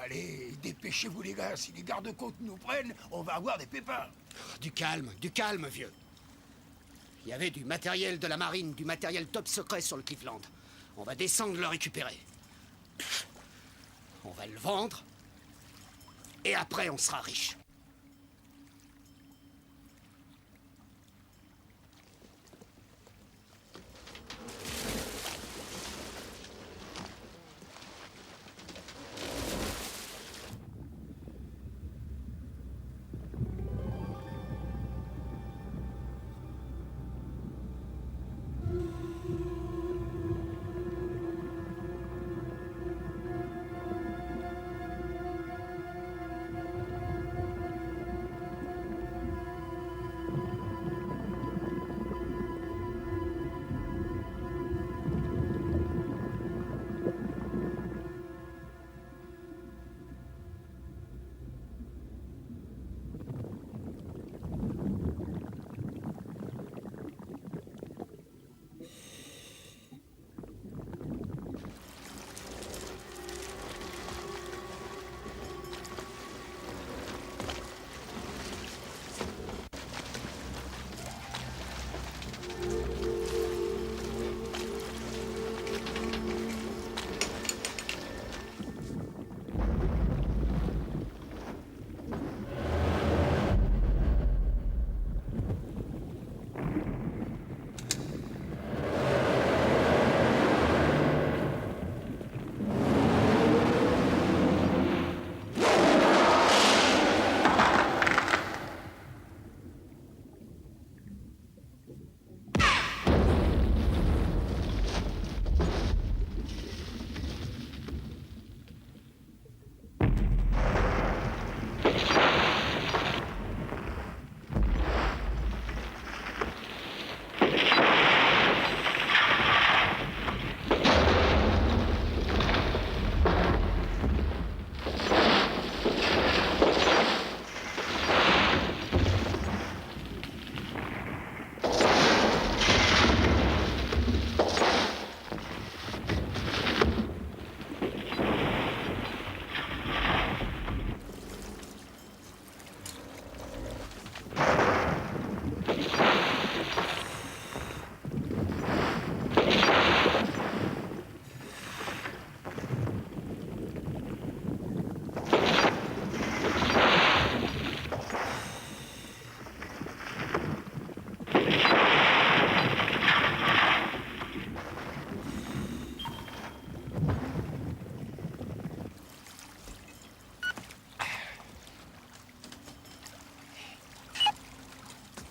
Allez, dépêchez-vous les gars, si les gardes-côtes nous prennent, on va avoir des pépins. Du calme, vieux. Il y avait du matériel de la marine, du matériel top secret sur le Cliffland. On va descendre le récupérer. On va le vendre. Et après, on sera riche.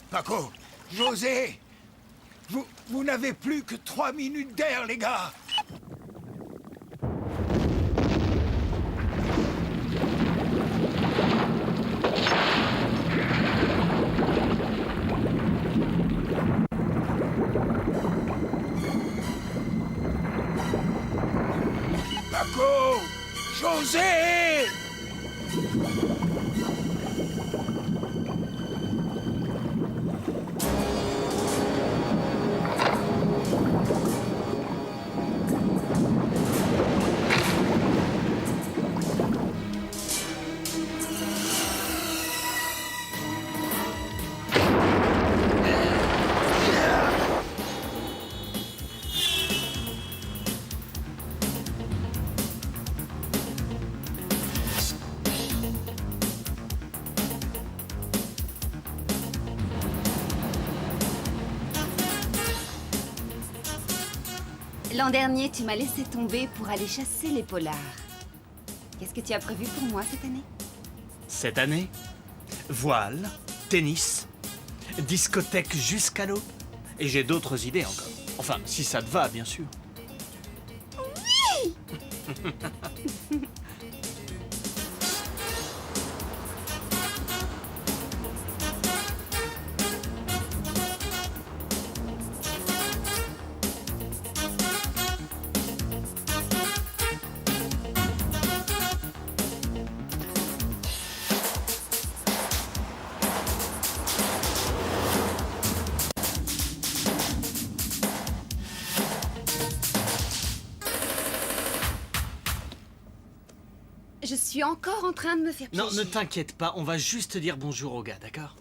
Paco, José, vous n'avez plus que 3 minutes d'air, les gars. Paco, José! L'an dernier, tu m'as laissé tomber pour aller chasser les polars. Qu'est-ce que tu as prévu pour moi cette année? Cette année, voile, tennis, discothèque jusqu'à l'eau. Et j'ai d'autres idées encore. Enfin, si ça te va, bien sûr. Oui. es encore en train de me faire piéger. Non, ne t'inquiète pas, on va juste dire bonjour au gars, d'accord?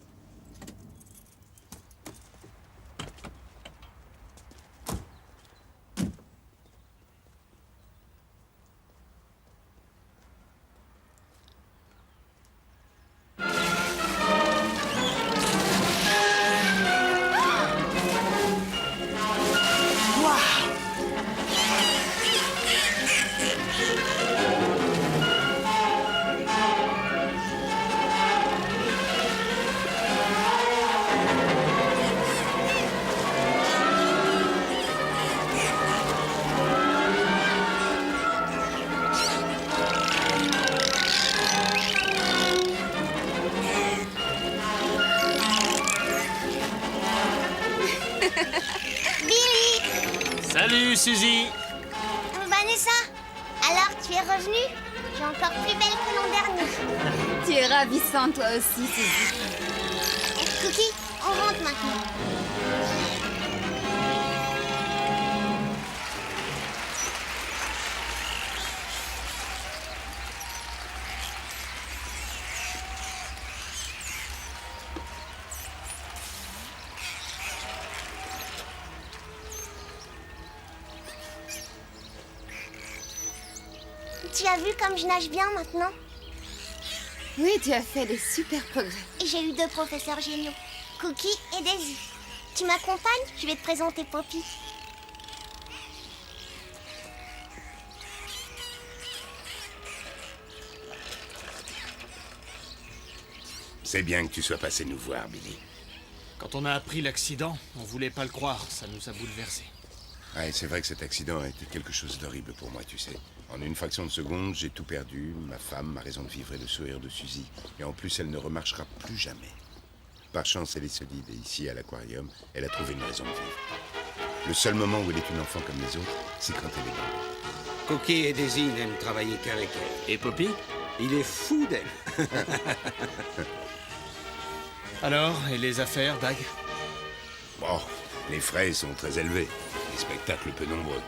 Salut, Suzy! Vanessa, alors tu es revenue? Tu es encore plus belle que l'an dernier. Tu es ravissante, toi aussi, Suzy. Cookie, on rentre maintenant. Tu as vu comme je nage bien maintenant? Oui, tu as fait des super progrès. Et j'ai eu 2 professeurs géniaux, Cookie et Daisy. Tu m'accompagnes? Je vais te présenter Poppy. C'est bien que tu sois passé nous voir, Billy. Quand on a appris l'accident, on voulait pas le croire, ça nous a bouleversés. Ouais, c'est vrai que cet accident a été quelque chose d'horrible pour moi, tu sais. En une fraction de seconde, j'ai tout perdu, ma femme, ma raison de vivre et le sourire de Suzy. Et en plus, elle ne remarchera plus jamais. Par chance, elle est solide et ici, à l'aquarium, elle a trouvé une raison de vivre. Le seul moment où elle est une enfant comme les autres, c'est quand elle est bébé. Cookie et Daisy n'aiment travailler qu'avec elle. Et Poppy? Il est fou d'elle. Alors, et les affaires, Dag? Bon, les frais sont très élevés, les spectacles peu nombreux.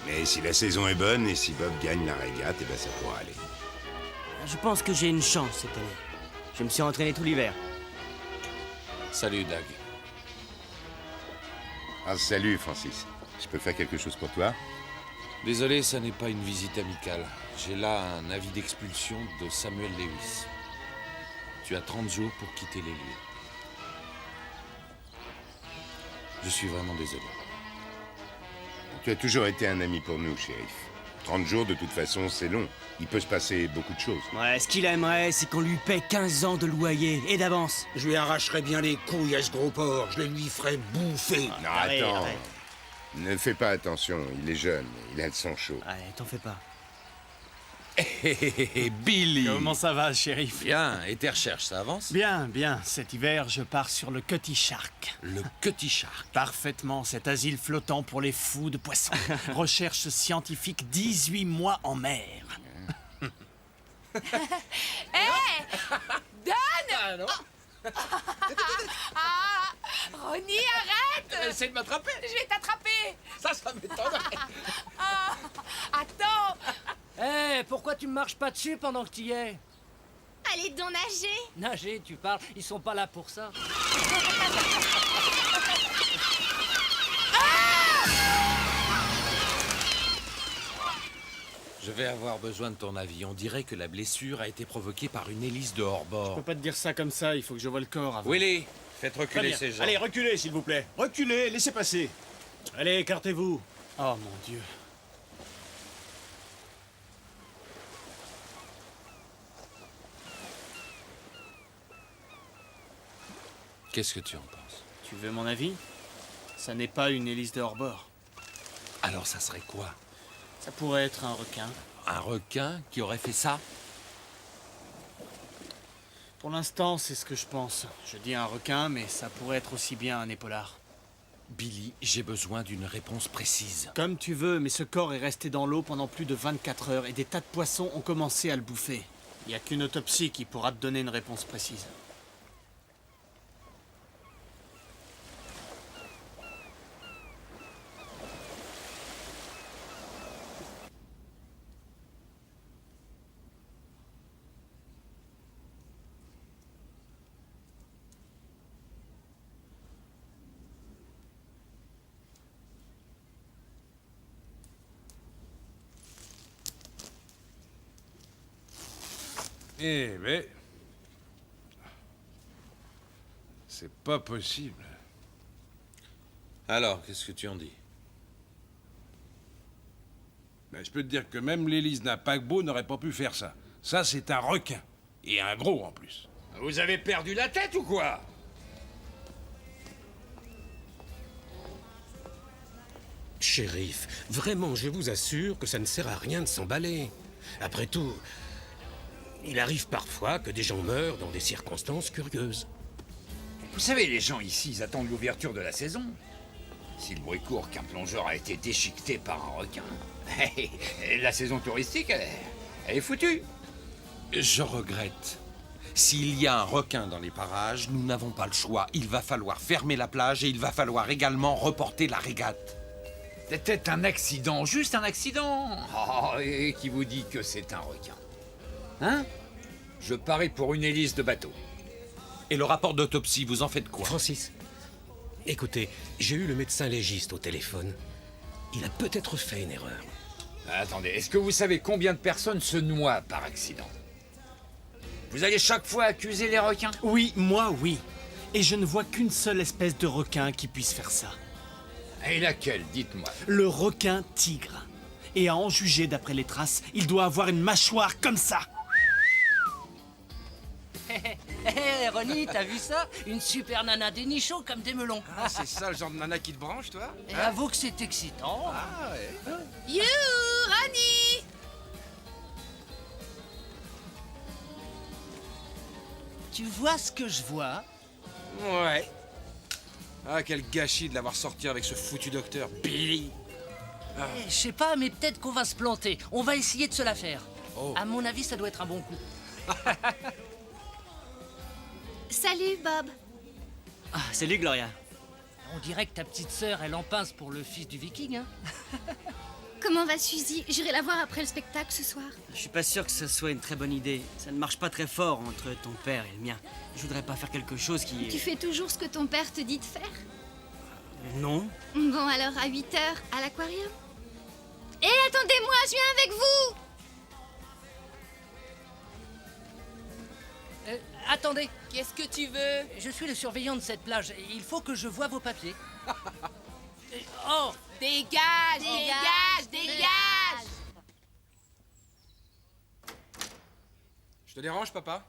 Mais si la saison est bonne et si Bob gagne la régate, eh ben ça pourra aller. Je pense que j'ai une chance cette année. Je me suis entraîné tout l'hiver. Salut, Dag. Ah, salut, Francis. Je peux faire quelque chose pour toi? Désolé, ça n'est pas une visite amicale. J'ai là un avis d'expulsion de Samuel Lewis. Tu as 30 jours pour quitter les lieux. Je suis vraiment désolé. Tu as toujours été un ami pour nous, shérif. 30 jours, de toute façon, c'est long. Il peut se passer beaucoup de choses. Ouais, ce qu'il aimerait, c'est qu'on lui paie 15 ans de loyer, et d'avance. Je lui arracherai bien les couilles à ce gros porc. Je les lui ferai bouffer. Non, arrête, attends. arrête. Ne fais pas attention, il est jeune, il a le sang chaud. Allez, t'en fais pas. Hé, Billy! Comment ça va, shérif? Bien, et tes recherches, ça avance? Bien, bien. Cet hiver, je pars sur le Cutty Shark. Le Cutty Shark. Parfaitement, cet asile flottant pour les fous de poissons. Recherche scientifique, 18 mois en mer. Ronnie, arrête! Essaye de m'attraper! Je vais t'attraper! Ça m'étonnerait! Attends! Pourquoi tu me marches pas dessus pendant que tu y es? Allez donc nager. Nager, tu parles, ils sont pas là pour ça. Je vais avoir besoin de ton avis. On dirait que la blessure a été provoquée par une hélice de Je hors-bord. peux pas te dire ça comme ça, il faut que je voie le corps avant. Willy, faites Très reculer bien. ces gens. Allez, reculez, s'il vous plaît. Reculez, laissez passer. Allez, écartez-vous. Oh mon Dieu. Qu'est-ce que tu en penses? Tu veux mon avis? Ça n'est pas une hélice de hors-bord. Alors ça serait quoi? Ça pourrait être un requin. Un requin qui aurait fait ça? Pour l'instant, c'est ce que je pense. Je dis un requin, mais ça pourrait être aussi bien un épaulard. Billy, j'ai besoin d'une réponse précise. Comme tu veux, mais ce corps est resté dans l'eau pendant plus de 24 heures et des tas de poissons ont commencé à le bouffer. Il n'y a qu'une autopsie qui pourra te donner une réponse précise. Eh ben... C'est pas possible. Alors, qu'est-ce que tu en dis? Ben, je peux te dire que même l'hélice d'un paquebot n'aurait pas pu faire ça. Ça, c'est un requin. Et un gros, en plus. Vous avez perdu la tête ou quoi? Shérif, vraiment, je vous assure que ça ne sert à rien de s'emballer. Après tout, il arrive parfois que des gens meurent dans des circonstances curieuses. Vous savez, les gens ici, ils attendent l'ouverture de la saison. Si le bruit court qu'un plongeur a été déchiqueté par un requin, la saison touristique, elle est foutue. Je regrette. S'il y a un requin dans les parages, nous n'avons pas le choix. Il va falloir fermer la plage et il va falloir également reporter la régate. C'était un accident, juste un accident. Oh, et qui vous dit que c'est un requin? Hein? Je parie pour une hélice de bateau. Et le rapport d'autopsie, vous en faites quoi? Francis, écoutez, j'ai eu le médecin légiste au téléphone. Il a peut-être fait une erreur. Attendez, est-ce que vous savez combien de personnes se noient par accident? Vous allez chaque fois accuser les requins? Oui, moi, oui. Et je ne vois qu'une seule espèce de requin qui puisse faire ça. Et laquelle, dites-moi? Le requin tigre. Et à en juger d'après les traces, il doit avoir une mâchoire comme ça. Hé, Ronnie, t'as vu ça? Une super nana dénichon comme des melons. Ah, c'est ça le genre de nana qui te branche, toi? Et avoue que c'est excitant. Ah ouais. You, Ronnie! Tu vois ce que je vois? Ouais. Ah, quel gâchis de l'avoir sorti avec ce foutu docteur, Billy. Je sais pas, mais peut-être qu'on va se planter. On va essayer de se la faire. Oh. À mon avis, ça doit être un bon coup. Salut, Bob. Ah, salut, Gloria. On dirait que ta petite sœur, elle en pince pour le fils du viking, hein? Comment va Suzy? J'irai la voir après le spectacle ce soir. Je suis pas sûr que ce soit une très bonne idée. Ça ne marche pas très fort entre ton père et le mien. Je voudrais pas faire quelque chose qui... Tu fais toujours ce que ton père te dit de faire? Non. Bon, alors à 8 h à l'aquarium. Hé, attendez-moi, je viens avec vous! Attendez. Qu'est-ce que tu veux? Je suis le surveillant de cette plage. Il faut que je voie vos papiers. Oh! Dégage, dégage, dégage! Je te dérange, papa?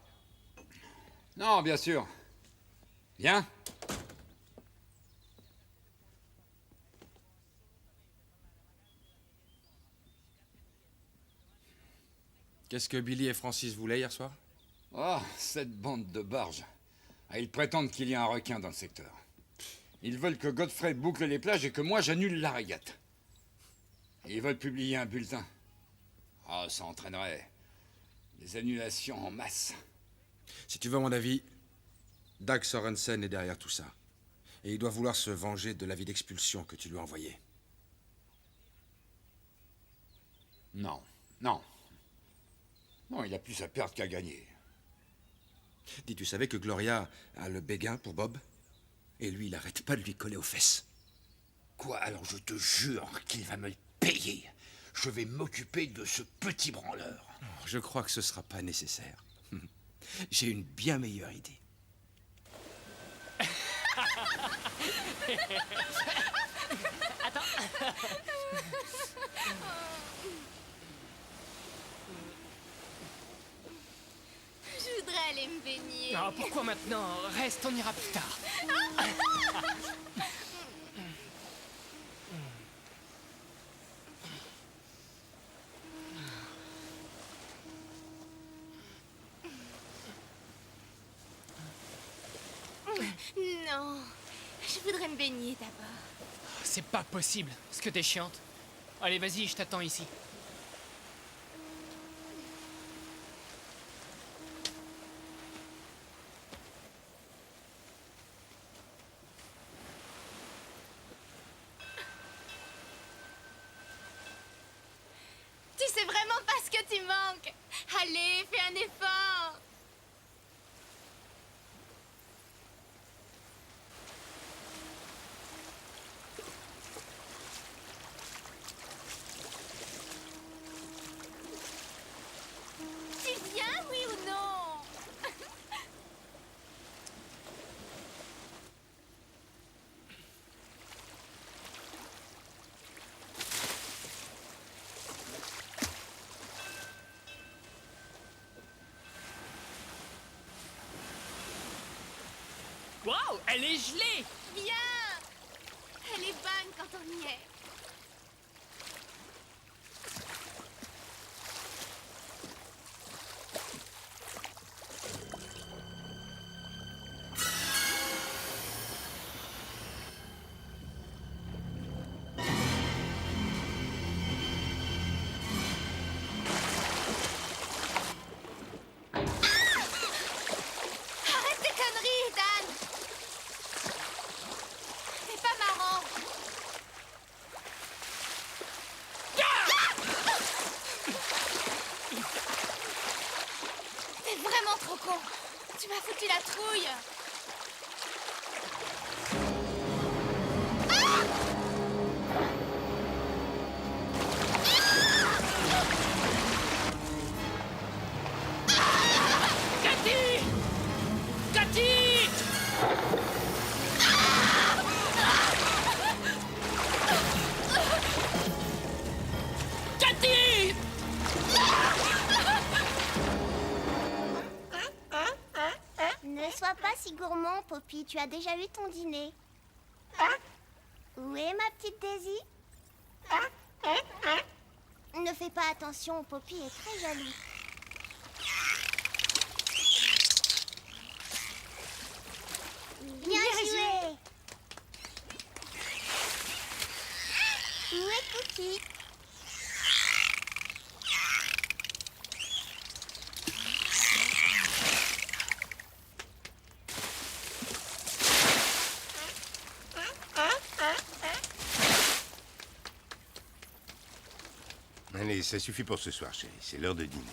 Non, bien sûr. Viens. Qu'est-ce que Billy et Francis voulaient hier soir? Oh, cette bande de barges. Ah, ils prétendent qu'il y a un requin dans le secteur. Ils veulent que Godfrey boucle les plages et que moi j'annule la régate. Et ils veulent publier un bulletin. Ah, ça entraînerait des annulations en masse. Si tu veux mon avis, Dag Sorensen est derrière tout ça. Et il doit vouloir se venger de l'avis d'expulsion que tu lui as envoyé. Non, non. Non, il a plus à perdre qu'à gagner. Dis, tu savais que Gloria a le béguin pour Bob? Et lui, il arrête pas de lui coller aux fesses. Quoi? Alors je te jure qu'il va me payer. Je vais m'occuper de ce petit branleur. Je crois que ce sera pas nécessaire. J'ai une bien meilleure idée. Je voudrais aller me baigner. Non, pourquoi maintenant? Reste, on ira plus tard. Non, je voudrais me baigner d'abord. C'est pas possible, ce que t'es chiante. Allez, vas-y, je t'attends ici. Tu sais vraiment pas ce que tu manques. Allez, fais un effort. Tu viens, oui ou non? Waouh, elle est gelée! Bien. Elle est bonne quand on y est. Arrête tes conneries, Dan. C'est pas marrant. T'es vraiment trop con. Tu m'as foutu la trouille. Cathy! Cathy! Cathy! Ne sois pas si gourmand, Poppy. Tu as déjà eu ton dîner. Où est ma petite Daisy? Ne fais pas attention, Poppy est très jaloux. Bien joué. Où est Cookie? Allez, ça suffit pour ce soir, chérie. C'est l'heure de dîner.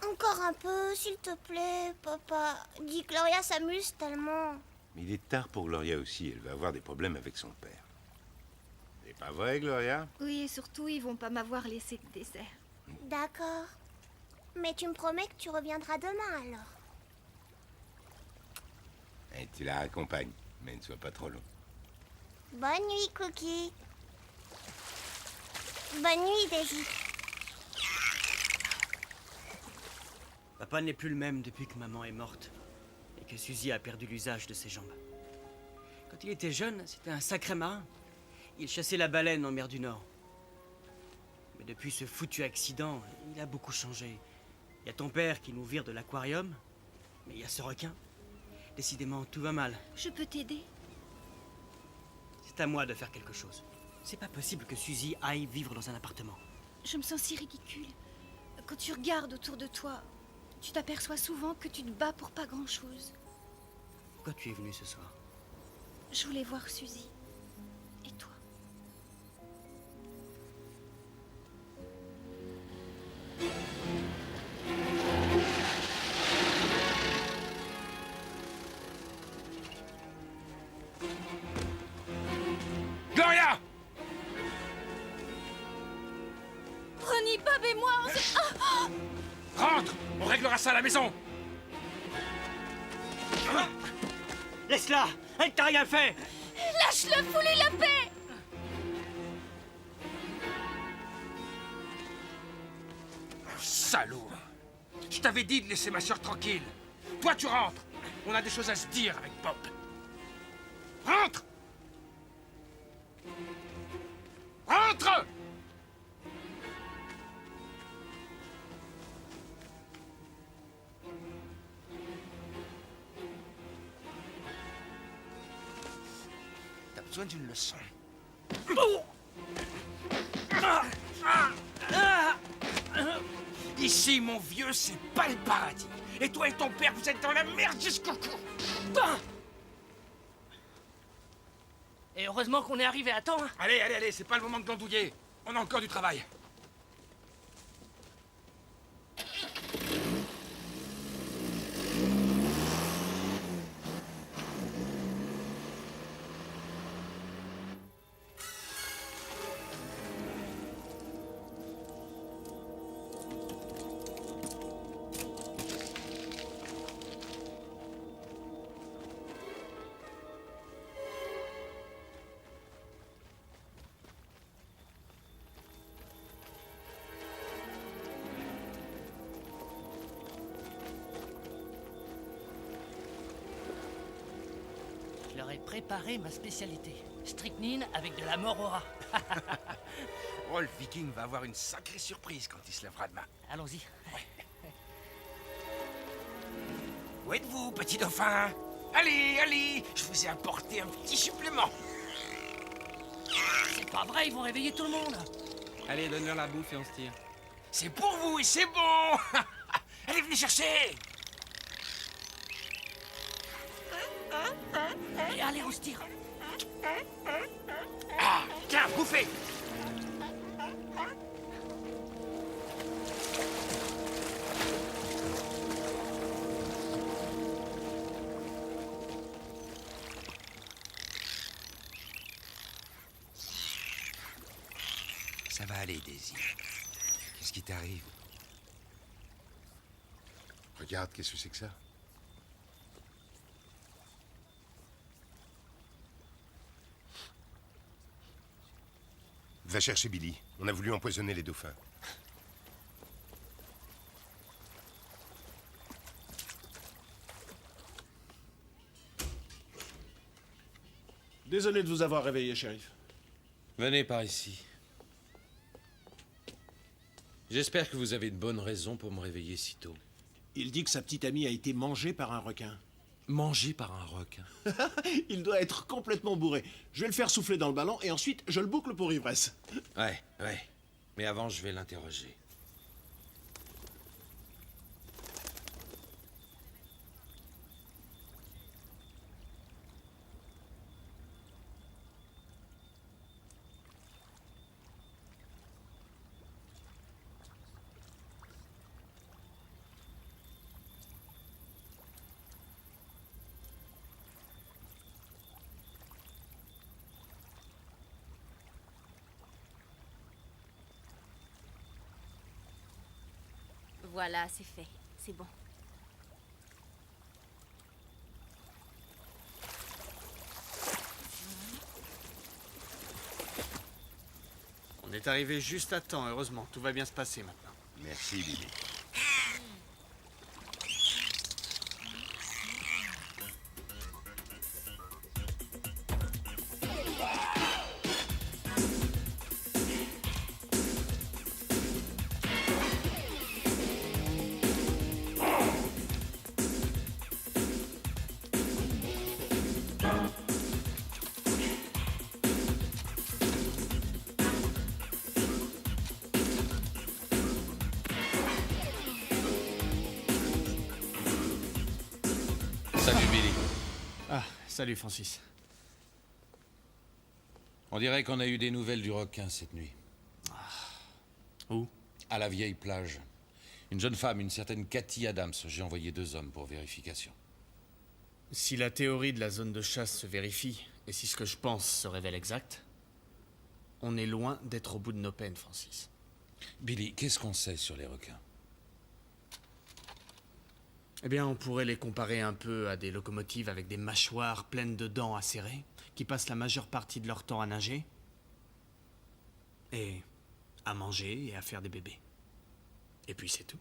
Encore un peu, s'il te plaît, papa. Dis, Gloria s'amuse tellement. Mais il est tard pour Gloria aussi. Elle va avoir des problèmes avec son père. C'est pas vrai, Gloria? Oui, et surtout, ils vont pas m'avoir laissé de dessert. D'accord. Mais tu me promets que tu reviendras demain alors. Et tu la raccompagnes, mais ne sois pas trop long. Bonne nuit, Cookie. Bonne nuit, Daisy. Papa n'est plus le même depuis que maman est morte et que Suzy a perdu l'usage de ses jambes. Quand il était jeune, c'était un sacré marin. Il chassait la baleine en mer du Nord. Mais depuis ce foutu accident, il a beaucoup changé. Il y a ton père qui nous vire de l'aquarium, mais il y a ce requin. Décidément, tout va mal. Je peux t'aider? C'est à moi de faire quelque chose. C'est pas possible que Suzy aille vivre dans un appartement. Je me sens si ridicule. Quand tu regardes autour de toi, tu t'aperçois souvent que tu te bats pour pas grand-chose. Pourquoi tu es venu ce soir? Je voulais voir Suzy. Et toi? Gloria! Ronnie, Bob et moi, on se... Ah Rentre! On réglera ça à la maison! Laisse-la! Elle t'a rien fait! Lâche-le, fous-lui la paix! Salaud! Je t'avais dit de laisser ma soeur tranquille. Toi, tu rentres. On a des choses à se dire avec Bob. Rentre! Rentre! T'as besoin d'une leçon. Ici, mon vieux, c'est pas le paradis. Et toi et ton père, vous êtes dans la merde jusqu'au cou. Et heureusement qu'on est arrivé à temps. Hein. Allez, allez, allez, c'est pas le moment de glandouiller. On a encore du travail. Je leur ai préparé ma spécialité. Strychnine avec de la morora. Oh, le viking va avoir une sacrée surprise quand il se lèvera demain. Allons-y. Où êtes-vous, petit dauphin? Allez, allez, je vous ai apporté un petit supplément. C'est pas vrai, ils vont réveiller tout le monde. Allez, donne-leur la bouffe et on se tire. C'est pour vous et c'est bon. Allez, venez chercher. Allez, on se tire. Ah, tiens, bouffez. Ça va aller, Daisy. Qu'est-ce qui t'arrive? Regarde, qu'est-ce que c'est que ça? Va chercher Billy. On a voulu empoisonner les dauphins. Désolé de vous avoir réveillé, shérif. Venez par ici. J'espère que vous avez de bonnes raisons pour me réveiller si tôt. Il dit que sa petite amie a été mangée par un requin. Mangée par un requin? Il doit être complètement bourré. Je vais le faire souffler dans le ballon et ensuite je le boucle pour ivresse. Ouais. Mais avant, je vais l'interroger. Voilà, c'est fait. C'est bon. On est arrivé juste à temps, heureusement. Tout va bien se passer maintenant. Merci, Billy. Salut, Billy. Ah, salut, Francis. On dirait qu'on a eu des nouvelles du requin cette nuit. Où? À la vieille plage. Une jeune femme, une certaine Cathy Adams. J'ai envoyé 2 hommes pour vérification. Si la théorie de la zone de chasse se vérifie, et si ce que je pense se révèle exact, on est loin d'être au bout de nos peines, Francis. Billy, qu'est-ce qu'on sait sur les requins? Eh bien, on pourrait les comparer un peu à des locomotives avec des mâchoires pleines de dents acérées, qui passent la majeure partie de leur temps à nager, et à manger et à faire des bébés. Et puis c'est tout.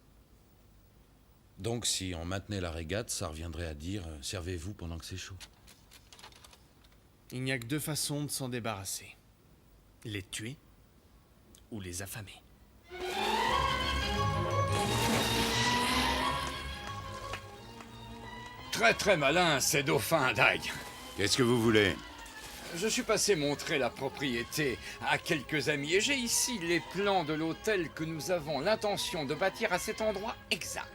Donc si on maintenait la régate, ça reviendrait à dire « servez-vous pendant que c'est chaud ». Il n'y a que 2 façons de s'en débarrasser. Les tuer ou les affamer. Très malin, ces dauphins d'ail. Qu'est-ce que vous voulez? Je suis passé montrer la propriété à quelques amis et j'ai ici les plans de l'hôtel que nous avons l'intention de bâtir à cet endroit exact.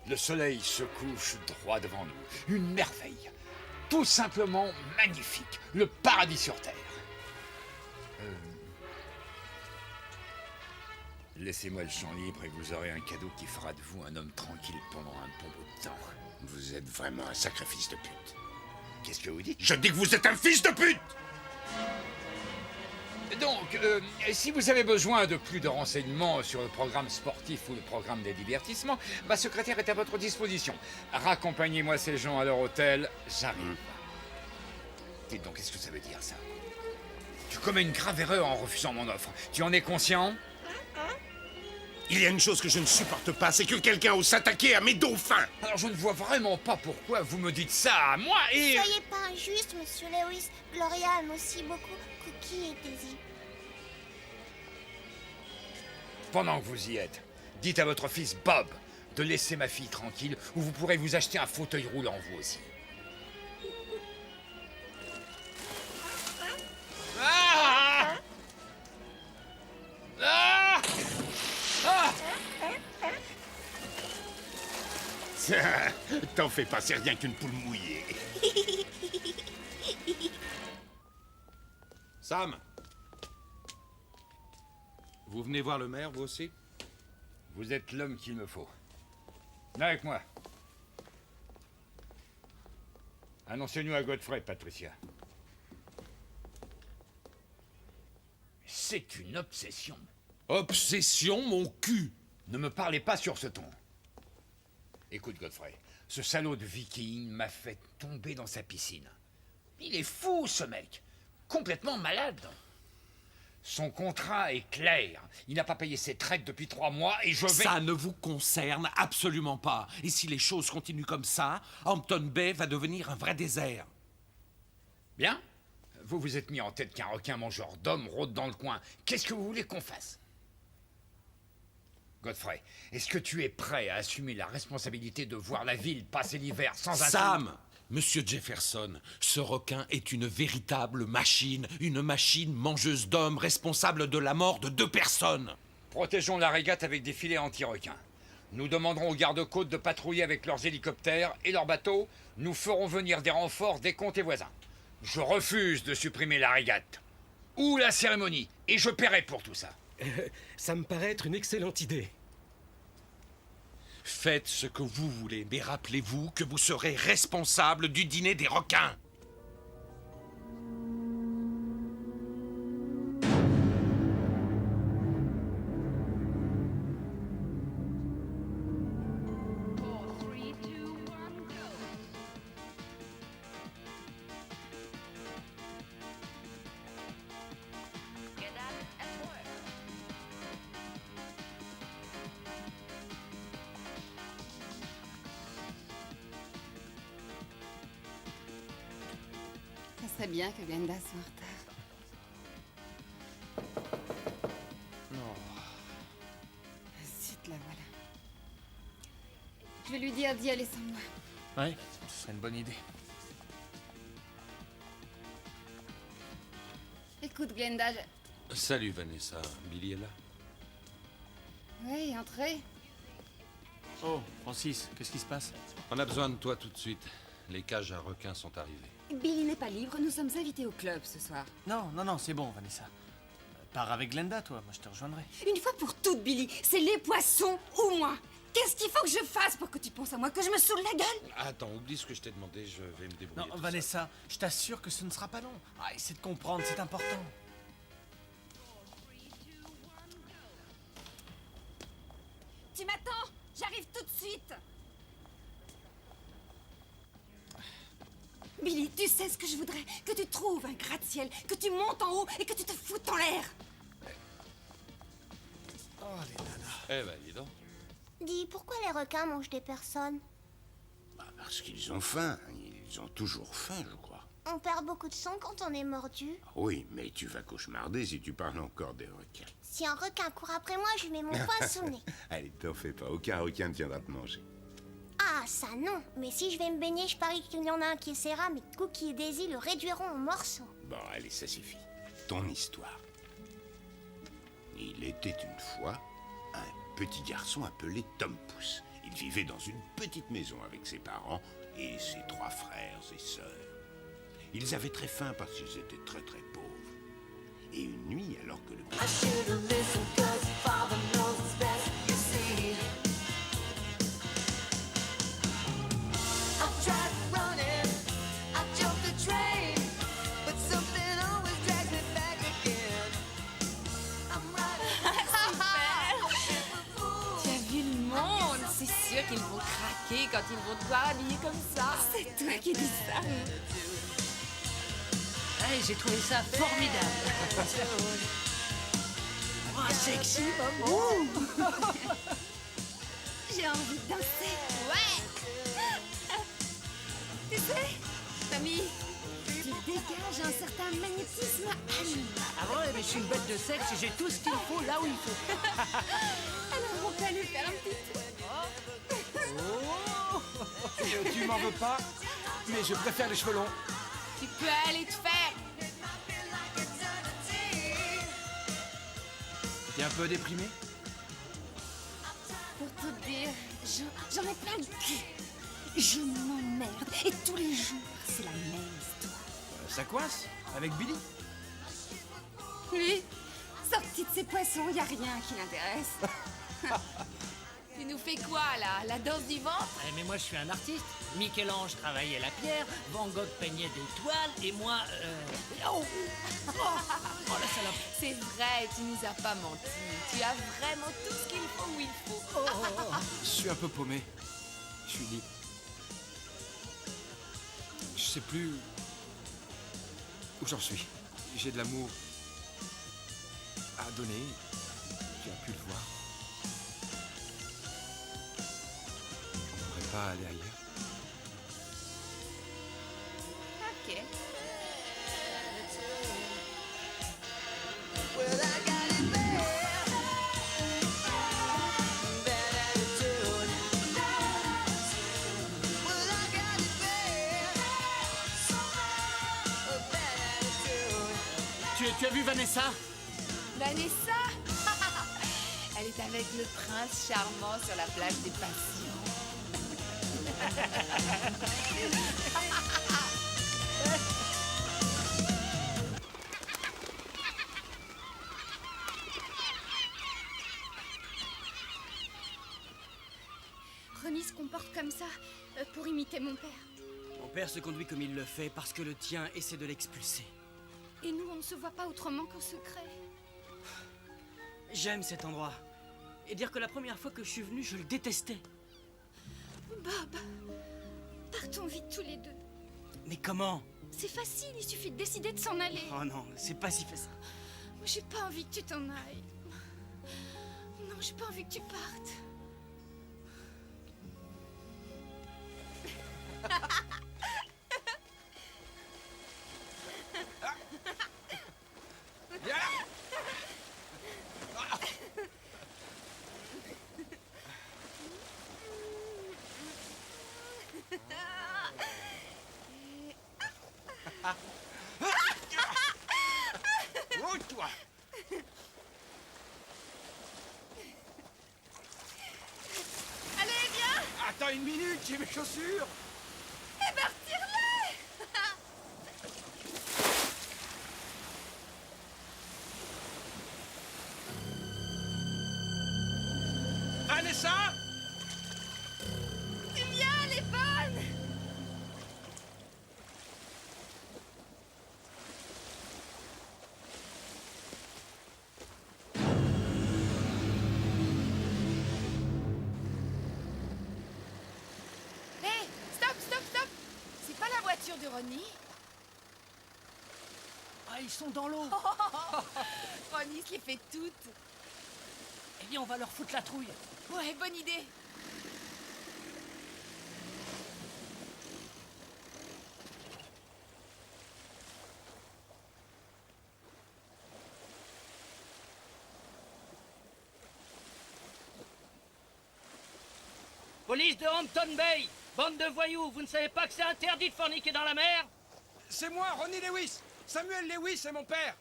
Le soleil se couche droit devant nous. Une merveille. Tout simplement magnifique. Le paradis sur terre. Laissez-moi le champ libre et vous aurez un cadeau qui fera de vous un homme tranquille pendant un bon bout de temps. Vous êtes vraiment un sacré fils de pute. Qu'est-ce que vous dites? Je dis que vous êtes un fils de pute! Donc, si vous avez besoin de plus de renseignements sur le programme sportif ou le programme des divertissements, ma secrétaire est à votre disposition. Raccompagnez-moi ces gens à leur hôtel, j'arrive. Dites donc, qu'est-ce que ça veut dire, ça? Tu commets une grave erreur en refusant mon offre. Tu en es conscient? Il y a une chose que je ne supporte pas, c'est que quelqu'un ose s'attaquer à mes dauphins. Alors je ne vois vraiment pas pourquoi vous me dites ça à moi et... Soyez pas injuste, monsieur Lewis. Gloria aime aussi beaucoup Cookie et Daisy. Pendant que vous y êtes, dites à votre fils Bob de laisser ma fille tranquille ou vous pourrez vous acheter un fauteuil roulant vous aussi. Ah! Ah! Ah! T'en fais pas, c'est rien qu'une poule mouillée. Sam! Vous venez voir le maire, vous aussi? Vous êtes l'homme qu'il me faut. Viens avec moi. Annoncez-nous à Godfrey, Patricia. C'est une obsession. Obsession, mon cul! Ne me parlez pas sur ce ton. Écoute, Godfrey, ce salaud de viking m'a fait tomber dans sa piscine. Il est fou, ce mec. Complètement malade. Son contrat est clair. Il n'a pas payé ses traites depuis 3 mois et je vais... Ça ne vous concerne absolument pas. Et si les choses continuent comme ça, Hampton Bay va devenir un vrai désert. Bien. Vous vous êtes mis en tête qu'un requin mangeur d'hommes rôde dans le coin. Qu'est-ce que vous voulez qu'on fasse? Godfrey, est-ce que tu es prêt à assumer la responsabilité de voir la ville passer l'hiver sans un... Sam! Monsieur Jefferson, ce requin est une véritable machine. Une machine mangeuse d'hommes responsable de la mort de 2 personnes. Protégeons la régate avec des filets anti-requins. Nous demanderons aux gardes-côtes de patrouiller avec leurs hélicoptères et leurs bateaux. Nous ferons venir des renforts des comtés voisins. Je refuse de supprimer la régate. Ou la cérémonie. Et je paierai pour tout ça. Ça me paraît être une excellente idée. Faites ce que vous voulez, mais rappelez-vous que vous serez responsable du dîner des requins. Ça serait bien que Glenda soit en retard. Non. Zut, la voilà. Je vais lui dire d'y aller sans moi. Ouais, ce serait une bonne idée. Écoute, Glenda, Salut Vanessa, Billy est là? Oui, entrez. Oh, Francis, qu'est-ce qui se passe? On a besoin de toi tout de suite. Les cages à requins sont arrivées. Billy n'est pas libre, nous sommes invités au club ce soir. Non, c'est bon, Vanessa. Pars avec Glenda, toi, moi je te rejoindrai. Une fois pour toutes, Billy, c'est les poissons ou moi. Qu'est-ce qu'il faut que je fasse pour que tu penses à moi, que je me saoule la gueule? Attends, oublie ce que je t'ai demandé, je vais me débrouiller. Non, Vanessa, je t'assure que ce ne sera pas long. Ah, essaie de comprendre, c'est important. Tu m'attends? J'arrive tout de suite. Billy, tu sais ce que je voudrais? Que tu trouves un gratte-ciel, que tu montes en haut et que tu te foutes en l'air. Oh, les nanas. Eh ben, dis donc. Dis, pourquoi les requins mangent des personnes? Parce qu'ils ont faim. Ils ont toujours faim, je crois. On perd beaucoup de sang quand on est mordu. Oui, mais tu vas cauchemarder si tu parles encore des requins. Si un requin court après moi, je lui mets mon poing sous le nez. Allez, t'en fais pas. Aucun requin ne viendra te manger. Ah, ça non. Mais si je vais me baigner, je parie qu'il y en a un qui essaiera, mais Cookie et Daisy le réduiront en morceaux. Bon, allez, ça suffit. Ton histoire. Il était une fois un petit garçon appelé Tom Pouce. Il vivait dans une petite maison avec ses parents et ses 3 frères et sœurs. Ils avaient très faim parce qu'ils étaient très très pauvres. Et une nuit, alors que le... Qu'ils vont craquer quand ils vont te voir habillé comme ça. C'est toi qui dis ça. Hey, j'ai trouvé ça formidable. Wow. sexy, maman. J'ai envie de danser. Ouais. Tu sais, Tommy, tu dégages un certain magnétisme animal. Ah ouais, mais je suis une bête de sexe et j'ai tout ce qu'il faut là où il faut. Alors on peut aller faire un petit tour. Tu m'en veux pas, mais je préfère les cheveux longs. Tu peux aller te faire. T'es un peu déprimé? Pour tout dire, j'en ai plein le cul. Je m'emmerde. Et tous les jours, c'est la même histoire. Ça coince? Avec Billy? Lui, sorti de ses poissons, y a rien qui l'intéresse. Tu nous fais quoi là? La danse du ventre? Mais moi je suis un artiste. Michel-Ange travaillait la pierre, Van Gogh peignait des toiles et moi... Oh la salope. C'est vrai, tu nous as pas menti. Tu as vraiment tout ce qu'il faut où il faut. Je suis un peu paumé. Je suis libre. Je sais plus où j'en suis. J'ai de l'amour à donner. Tu as pu le voir. On pourrait pas aller ailleurs. Ok. Tu as vu Vanessa? Vanessa? Elle est avec le prince charmant sur la plage des Passions. Ronnie se comporte comme ça pour imiter mon père. Mon père se conduit comme il le fait parce que le tien essaie de l'expulser. Et nous, on ne se voit pas autrement qu'en secret. J'aime cet endroit. Et dire que la première fois que je suis venu, je le détestais. Bob, partons vite tous les deux. Mais comment? C'est facile, il suffit de décider de s'en aller. Oh non, c'est pas si facile. Moi, j'ai pas envie que tu t'en ailles. Non, j'ai pas envie que tu partes. Oh, toi! Allez, viens! Attends une minute, j'ai mes chaussures! Eh ben, retire-les! Vanessa! Viens, elle est bonne! Hé, stop, stop, stop! C'est pas la voiture de Ronnie? Ah, ils sont dans l'eau. Ronnie se les fait toutes. Eh bien, on va leur foutre la trouille. Ouais, bonne idée. Police de Hampton Bay. Bande de voyous, vous ne savez pas que c'est interdit de forniquer dans la mer? C'est moi, Ronnie Lewis! Samuel Lewis, c'est mon père!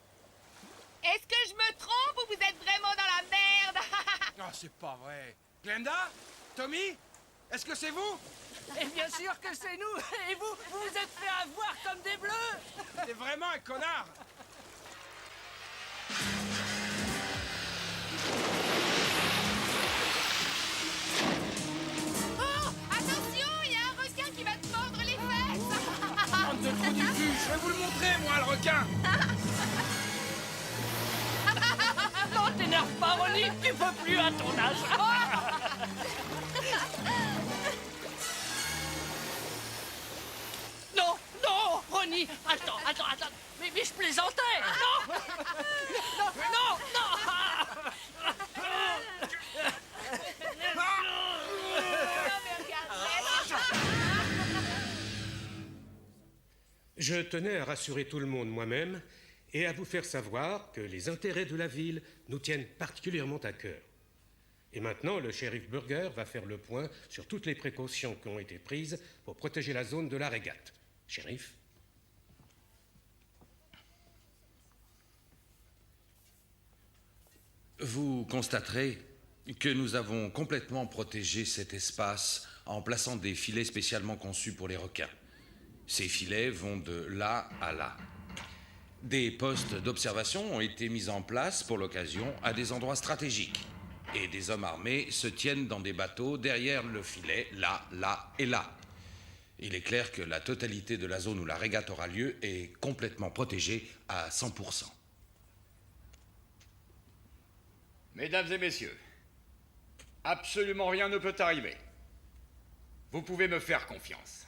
Est-ce que je me trompe ou vous êtes vraiment dans la merde? Ah, c'est pas vrai. Glenda? Tommy? Est-ce que c'est vous? Et bien sûr que c'est nous. Et vous, vous vous êtes fait avoir comme des bleus. T'es vraiment un connard! Oh, attention, il y a un requin qui va te mordre les fesses. Bande de trous du cul, je vais vous le montrer, moi, le requin! Non, t'énerve pas, Ronnie. Tu peux plus à ton âge. Non, non, Ronnie. Attends. Mais je plaisantais. Non. Non. Je tenais à rassurer tout le monde moi-même et à vous faire savoir que les intérêts de la ville nous tiennent particulièrement à cœur. Et maintenant, le shérif Burger va faire le point sur toutes les précautions qui ont été prises pour protéger la zone de la régate. Shérif? Vous constaterez que nous avons complètement protégé cet espace en plaçant des filets spécialement conçus pour les requins. Ces filets vont de là à là. Des postes d'observation ont été mis en place pour l'occasion à des endroits stratégiques. Et des hommes armés se tiennent dans des bateaux derrière le filet, là, là et là. Il est clair que la totalité de la zone où la régate aura lieu est complètement protégée à 100%. Mesdames et messieurs, absolument rien ne peut arriver. Vous pouvez me faire confiance.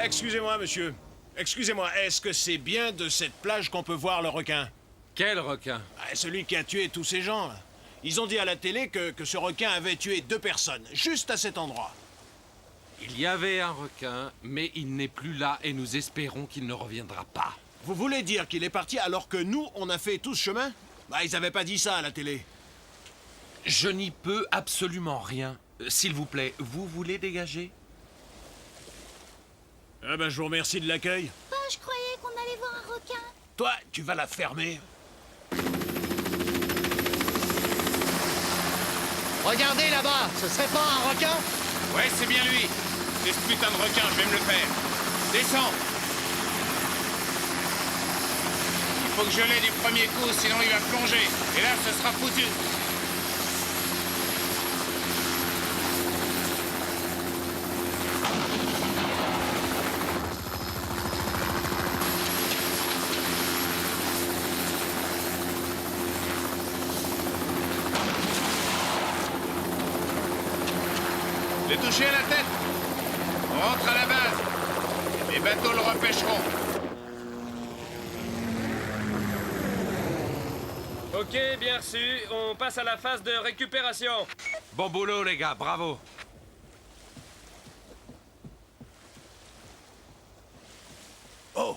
Excusez-moi, monsieur. Excusez-moi, est-ce que c'est bien de cette plage qu'on peut voir le requin? Quel requin? Celui qui a tué tous ces gens, là. Ils ont dit à la télé que ce requin avait tué 2 personnes, juste à cet endroit. Il y avait un requin, mais il n'est plus là et nous espérons qu'il ne reviendra pas. Vous voulez dire qu'il est parti alors que nous, on a fait tout ce chemin? Ils avaient pas dit ça à la télé. Je n'y peux absolument rien. S'il vous plaît, vous voulez dégager? Ah ben, je vous remercie de l'accueil. Je croyais qu'on allait voir un requin. Toi, tu vas la fermer. Regardez là-bas, ce serait pas un requin? Ouais, c'est bien lui. C'est ce putain de requin, je vais me le faire. Descends. Il faut que je l'aie du premier coup, sinon il va plonger. Et là, ce sera foutu. Les toucher à la tête. On rentre à la base. Les bateaux le repêcheront. Ok, bien reçu. On passe à la phase de récupération. Bon boulot, les gars, bravo. Oh,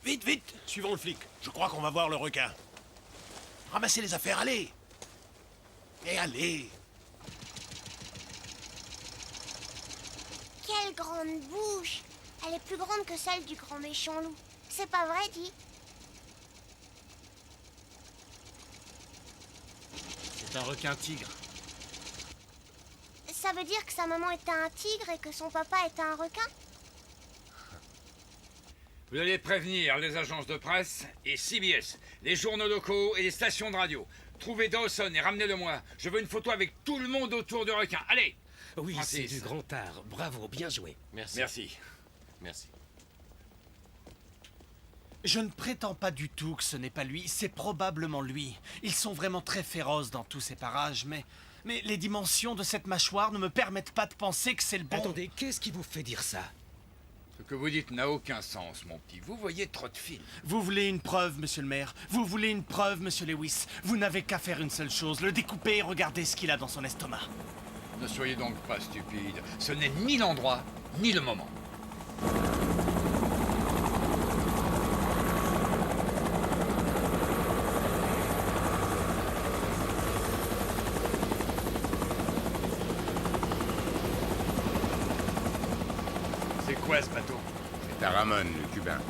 vite, vite, suivons le flic. Je crois qu'on va voir le requin. Ramassez les affaires, allez. Et allez. Quelle grande bouche! Elle est plus grande que celle du grand méchant loup. C'est pas vrai, Di? C'est un requin-tigre. Ça veut dire que sa maman était un tigre et que son papa était un requin? Vous allez prévenir les agences de presse et CBS, les journaux locaux et les stations de radio. Trouvez Dawson et ramenez-le-moi. Je veux une photo avec tout le monde autour du requin. Allez! Oui, Francis. c'est du grand art. Bravo, bien joué. Merci. Merci. Merci. Je ne prétends pas du tout que ce n'est pas lui, c'est probablement lui. Ils sont vraiment très féroces dans tous ces parages, mais les dimensions de cette mâchoire ne me permettent pas de penser que c'est le bon... Attendez, qu'est-ce qui vous fait dire ça? Ce que vous dites n'a aucun sens, mon petit. Vous voyez trop de films. Vous voulez une preuve, monsieur le maire? Vous voulez une preuve, monsieur Lewis? Vous n'avez qu'à faire une seule chose, le découper et regarder ce qu'il a dans son estomac. Ne soyez donc pas stupide. Ce n'est ni l'endroit, ni le moment. quoi ce bateau? C'est à Ramon, le Cubain.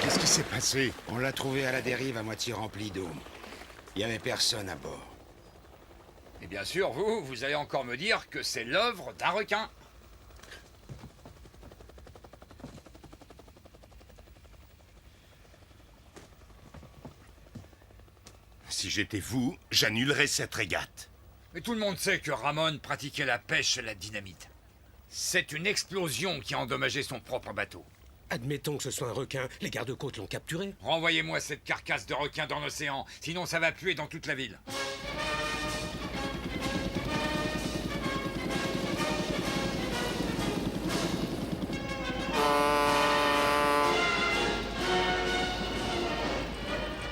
Qu'est-ce qui s'est passé? On l'a trouvé à la dérive à moitié rempli d'eau. Il n'y avait personne à bord. Et bien sûr, vous allez encore me dire que c'est l'œuvre d'un requin. Si j'étais vous, j'annulerais cette régate. Mais tout le monde sait que Ramon pratiquait la pêche et la dynamite. C'est une explosion qui a endommagé son propre bateau. Admettons que ce soit un requin, les gardes-côtes l'ont capturé. Renvoyez-moi cette carcasse de requin dans l'océan, sinon ça va puer dans toute la ville.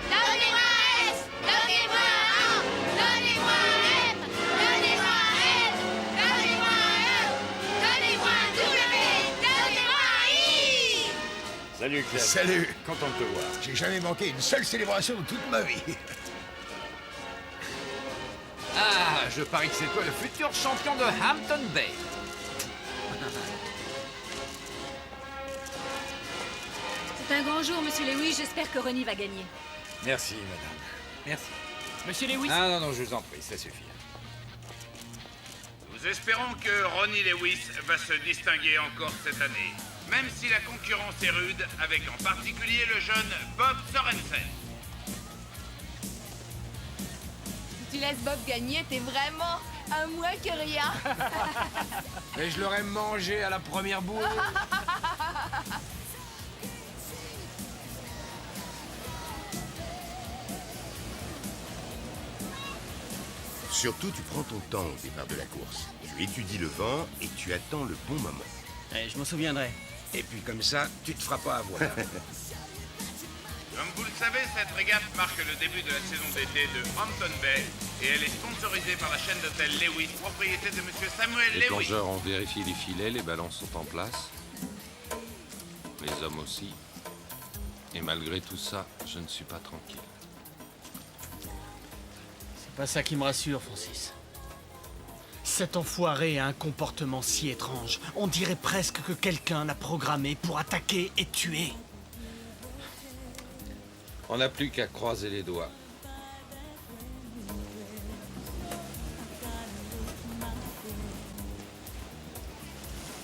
Donnez-moi un S, donnez-moi un A, donnez-moi un M, donnez-moi un L, donnez-moi un E, donnez-moi un W, donnez-moi un I. Salut Clem. Salut. Content de te voir. J'ai jamais manqué une seule célébration de toute ma vie. Ah, je parie que c'est toi le futur champion de Hampton Bay. C'est un grand jour, monsieur Lewis. J'espère que Ronnie va gagner. Merci, madame. Merci. Monsieur Lewis. Ah non, je vous en prie, ça suffit. Nous espérons que Ronnie Lewis va se distinguer encore cette année, même si la concurrence est rude, avec en particulier le jeune Bob Sorensen. Si tu laisses Bob gagner, t'es vraiment un moins que rien. Mais je l'aurais mangé à la première boule. Surtout, tu prends ton temps au départ de la course. Tu étudies le vent et tu attends le bon moment. Je m'en souviendrai. Et puis comme ça, tu te feras pas avoir. Comme vous le savez, cette régate marque le début de la saison d'été de Hampton Bay et elle est sponsorisée par la chaîne d'hôtels Lewis, propriété de monsieur Samuel Les Lewis. plongeurs ont vérifié les filets, les ballons sont en place. Les hommes aussi. Et malgré tout ça, je ne suis pas tranquille. C'est pas ça qui me rassure, Francis. Cet enfoiré a un comportement si étrange. On dirait presque que quelqu'un l'a programmé pour attaquer et tuer. On n'a plus qu'à croiser les doigts.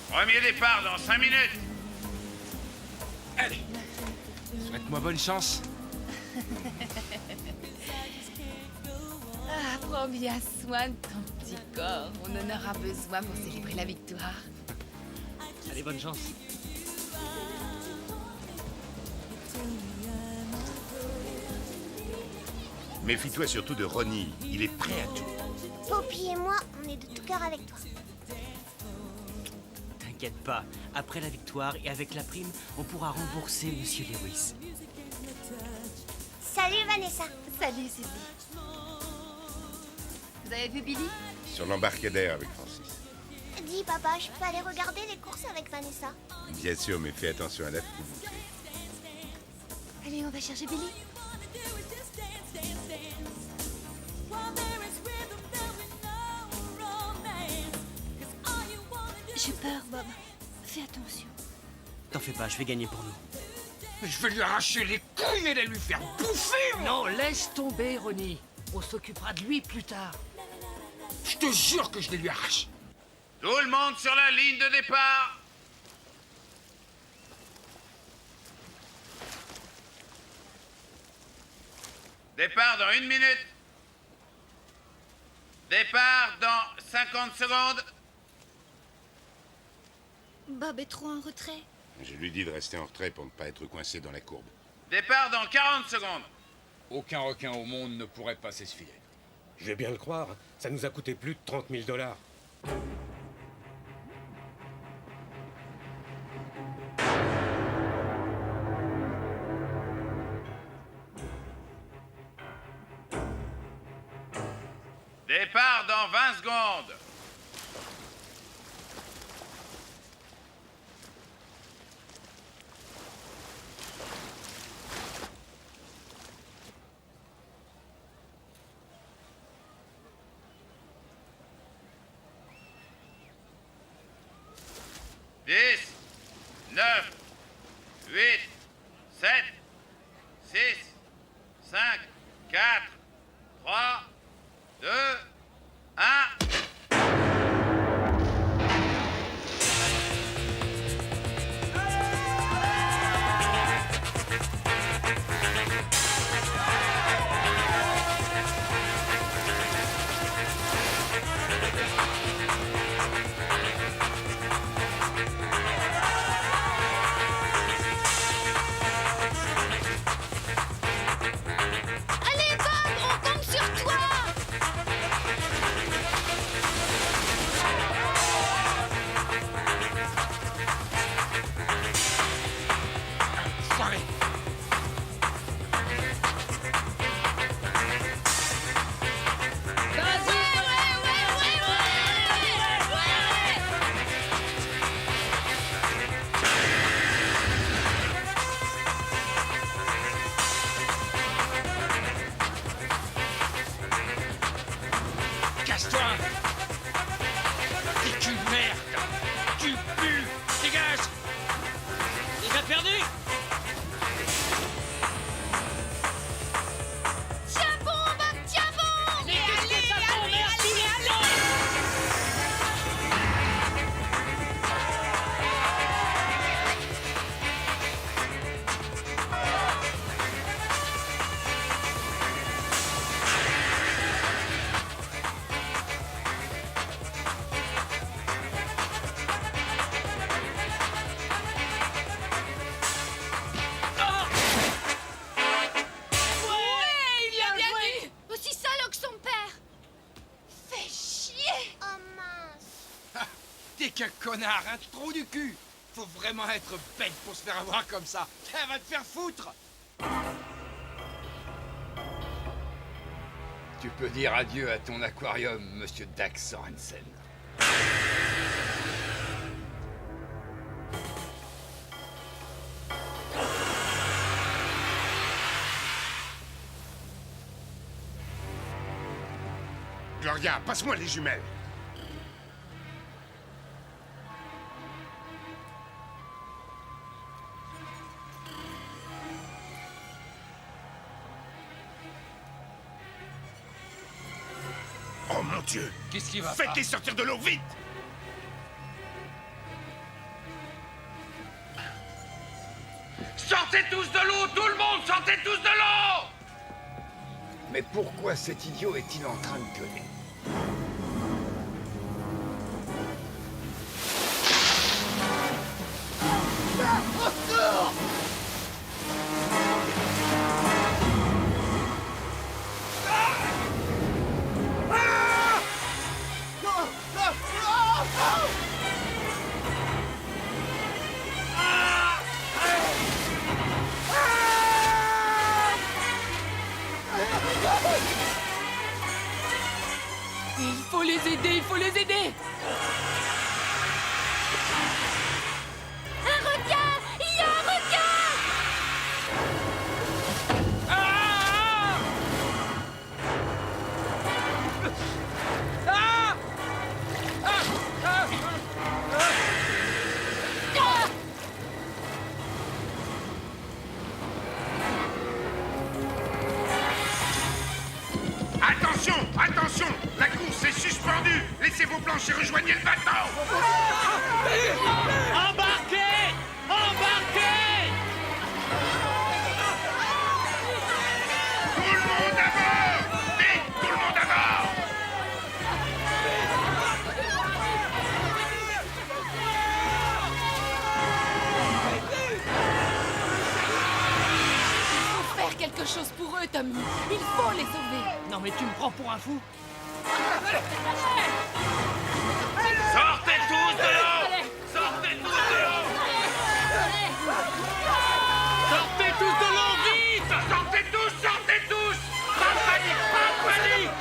Premier départ dans 5 minutes. Allez, souhaite-moi bonne chance. Ah, prends bien soin de ton petit corps. On en aura besoin pour célébrer la victoire. Allez, bonne chance. Méfie-toi surtout de Ronnie. Il est prêt à tout. Poppy et moi, on est de tout cœur avec toi. T'inquiète pas, après la victoire et avec la prime, on pourra rembourser monsieur Lewis. Salut Vanessa. Salut Suzy. Vous avez vu Billy? Sur l'embarcadère avec Francis. Dis papa, je peux aller regarder les courses avec Vanessa? Bien sûr, mais fais attention à la foule. Allez, on va chercher Billy. J'ai peur, Bob. Fais attention. T'en fais pas, je vais gagner pour nous. Je vais lui arracher les couilles et les lui faire bouffer. Non, laisse tomber, Ronnie. On s'occupera de lui plus tard. Je te jure que je les lui arrache. Tout le monde sur la ligne de départ. Départ dans 1 minute. Départ dans 50 secondes. Bob est trop en retrait. Je lui dis de rester en retrait pour ne pas être coincé dans la courbe. Départ dans 40 secondes. Aucun requin au monde ne pourrait passer ce filet. Je vais bien le croire. Ça nous a coûté plus de 30 000 $. Départ dans 20 secondes. Dix, 9, 8, 7, 6, 5, 4, 3, 2, 1. Allez, Bob, on compte sur toi. Soirée. Casse-toi! T'es qu'une merde! Tu pues! Dégage! Déjà perdu? Tiens bon, Bob, tiens bon. Mais qu'est-ce que ça t'emmerde tous les temps? Ouais, il a bien vu. Aussi salaud que son père. Fais chier. Oh mince. T'es qu'un connard, un trou du cul. Faut vraiment être bête pour se faire avoir comme ça. Elle va te faire foutre. Tu peux dire adieu à ton aquarium, monsieur Dax Sorensen. Gloria, passe-moi les jumelles. Oh mon Dieu! Qu'est-ce qui va pas? Faites-les sortir de l'eau, vite! Sortez tous de l'eau, tout le monde, sortez tous de l'eau! Mais pourquoi cet idiot est-il en train de gueuler? Il faut les aider, il faut les aider. Un requin. Il y a un requin. Attention! Attention! La course est suspendue! Laissez vos planches et rejoignez le bateau! Embarquez! Embarquez! Tout le monde à bord! Vite! Tout le monde à bord! Il faut faire quelque chose pour eux, Tommy. Il faut les sauver. Non mais tu me prends pour un fou? Sortez tous de l'eau! Sortez tous de l'eau! Sortez tous de l'eau, vite! Sortez tous! Sortez tous! Pas de panique! Pas de panique!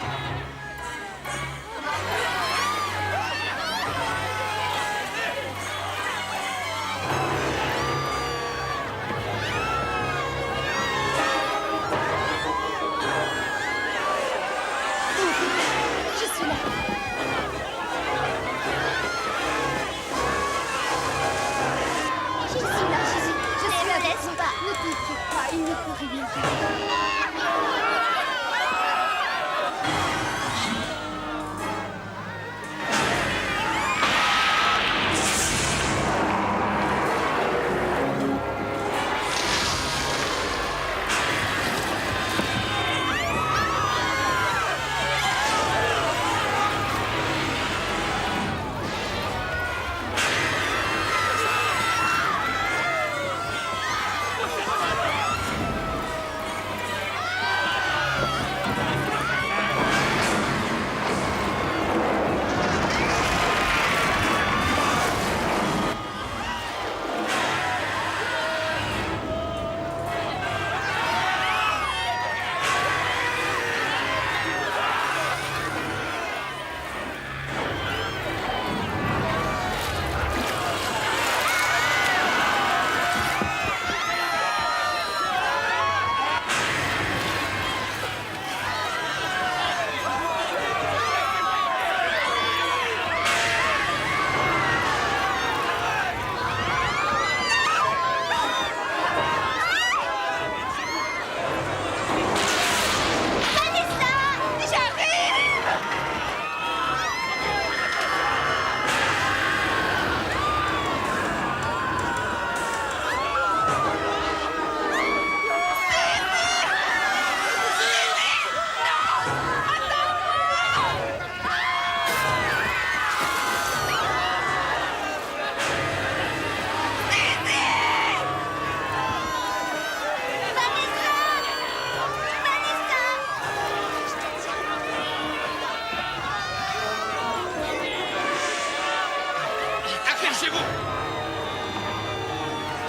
Dépêchez-vous!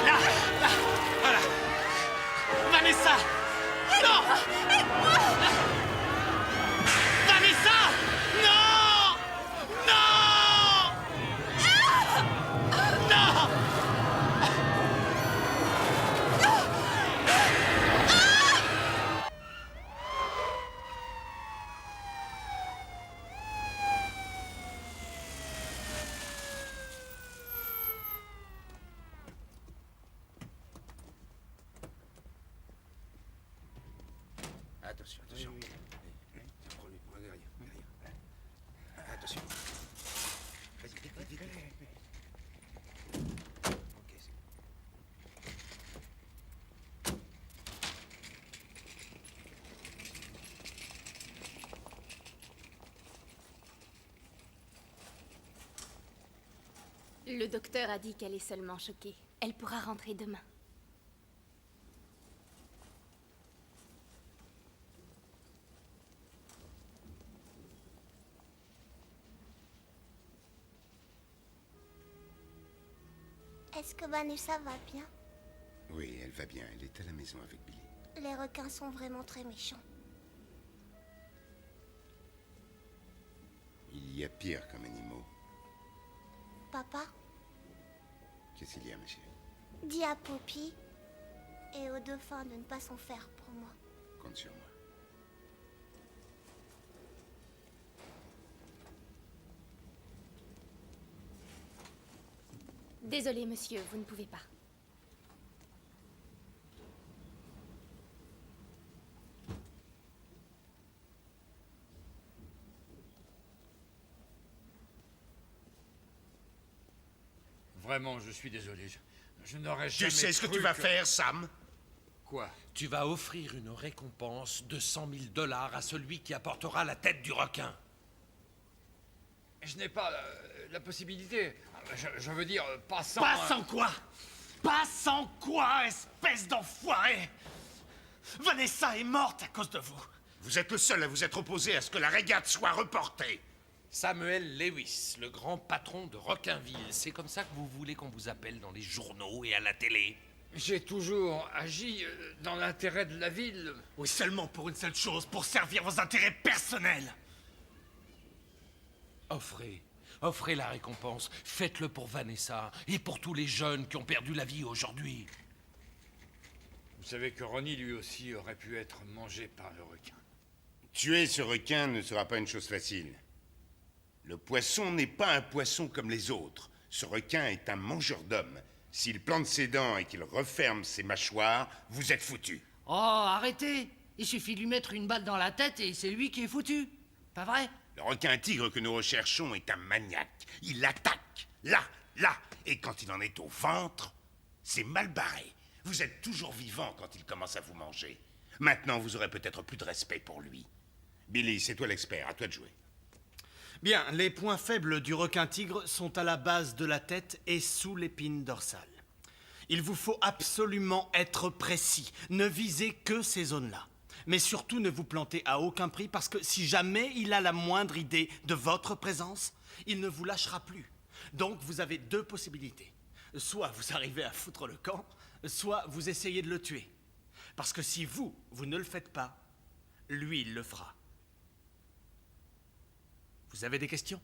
Là, voilà. Vanessa! Non! Aide-moi! Vanessa! Non! Non! Non! Attention, attention. Derrière. Attention. Vas-y, vite. Ok, c'est Le docteur a dit qu'elle est seulement choquée. Elle pourra rentrer demain. Est-ce que Vanessa va bien? Oui, elle va bien. Elle est à la maison avec Billy. Les requins sont vraiment très méchants. Il y a pire comme animaux. Papa, Qu'est-ce qu'il y a, ma chérie? dis à Poppy et aux dauphins de ne pas s'en faire pour moi. Compte sur moi. Désolé, monsieur, vous ne pouvez pas. Vraiment, je suis désolé. Je n'aurais jamais Tu sais ce que cru tu vas faire, Sam? Quoi? Tu vas offrir une récompense de 100 000 $ à celui qui apportera la tête du requin. Je n'ai pas la possibilité. Je veux dire, pas sans... Pas sans quoi? Pas sans quoi, espèce d'enfoiré? Vanessa est morte à cause de vous. Vous êtes le seul à vous être opposé à ce que la régate soit reportée. Samuel Lewis, le grand patron de Requinville. C'est comme ça que vous voulez qu'on vous appelle dans les journaux et à la télé? J'ai toujours agi dans l'intérêt de la ville. Oui, seulement pour une seule chose, pour servir vos intérêts personnels. Offrez la récompense. Faites-le pour Vanessa et pour tous les jeunes qui ont perdu la vie aujourd'hui. Vous savez que Ronnie, lui aussi, aurait pu être mangé par le requin. Tuer ce requin ne sera pas une chose facile. Le poisson n'est pas un poisson comme les autres. Ce requin est un mangeur d'hommes. S'il plante ses dents et qu'il referme ses mâchoires, vous êtes foutus. Oh, arrêtez! Il suffit de lui mettre une balle dans la tête et c'est lui qui est foutu. Pas vrai? Le requin-tigre que nous recherchons est un maniaque. Il attaque, là, et quand il en est au ventre, c'est mal barré. Vous êtes toujours vivant quand il commence à vous manger. Maintenant, vous aurez peut-être plus de respect pour lui. Billy, c'est toi l'expert, à toi de jouer. Bien, les points faibles du requin-tigre sont à la base de la tête et sous l'épine dorsale. Il vous faut absolument être précis. Ne visez que ces zones-là. Mais surtout, ne vous plantez à aucun prix parce que si jamais il a la moindre idée de votre présence, il ne vous lâchera plus. Donc, vous avez deux possibilités. Soit vous arrivez à foutre le camp, soit vous essayez de le tuer. Parce que si vous ne le faites pas, lui, il le fera. Vous avez des questions?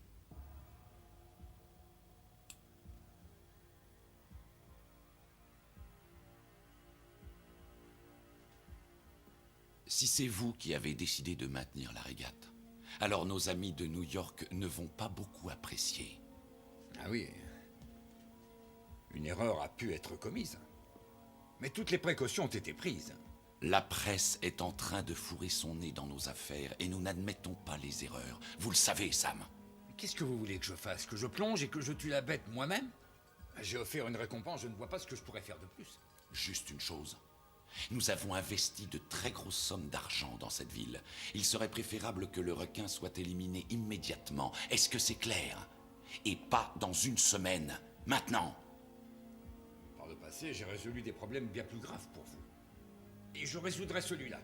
Si c'est vous qui avez décidé de maintenir la régate, alors nos amis de New York ne vont pas beaucoup apprécier. Ah oui. Une erreur a pu être commise. Mais toutes les précautions ont été prises. La presse est en train de fourrer son nez dans nos affaires et nous n'admettons pas les erreurs. Vous le savez, Sam. Qu'est-ce que vous voulez que je fasse? Que je plonge et que je tue la bête moi-même? J'ai offert une récompense, je ne vois pas ce que je pourrais faire de plus. Juste une chose. Nous avons investi de très grosses sommes d'argent dans cette ville. Il serait préférable que le requin soit éliminé immédiatement. Est-ce que c'est clair? Et pas dans une semaine. Maintenant. Par le passé, j'ai résolu des problèmes bien plus graves pour vous. Et je résoudrai celui-là.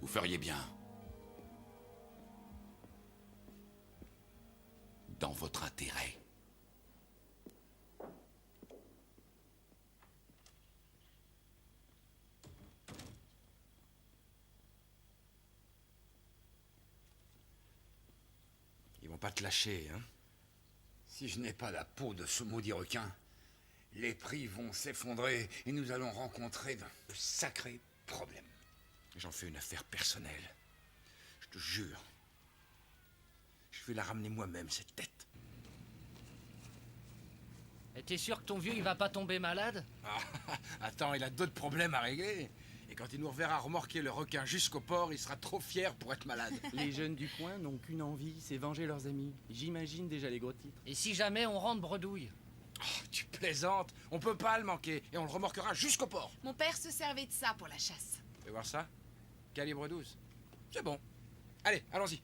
Vous feriez bien. Dans votre intérêt. pas te lâcher, hein? Si je n'ai pas la peau de ce maudit requin, les prix vont s'effondrer et nous allons rencontrer de sacrés problèmes. J'en fais une affaire personnelle. Je te jure. Je vais la ramener moi-même, cette tête. Et t'es sûr que ton vieux, il va pas tomber malade? Attends, il a d'autres problèmes à régler. Et quand il nous reverra remorquer le requin jusqu'au port, il sera trop fier pour être malade. Les jeunes du coin n'ont qu'une envie, c'est venger leurs amis. J'imagine déjà les gros titres. Et si jamais on rentre bredouille? Tu plaisantes. On peut pas le manquer. Et on le remorquera jusqu'au port. Mon père se servait de ça pour la chasse. Tu veux voir ça? Calibre 12. C'est bon. Allez, allons-y.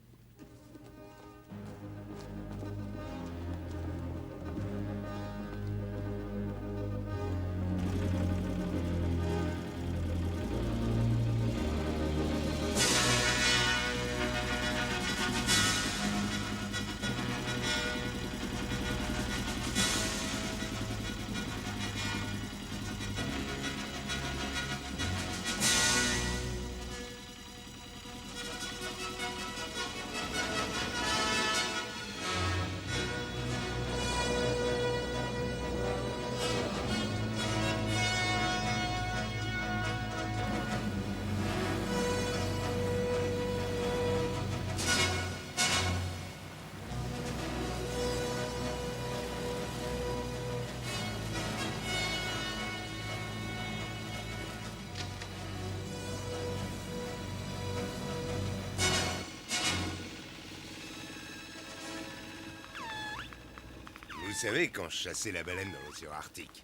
Vous savez, quand je chassais la baleine dans l'océan Arctique,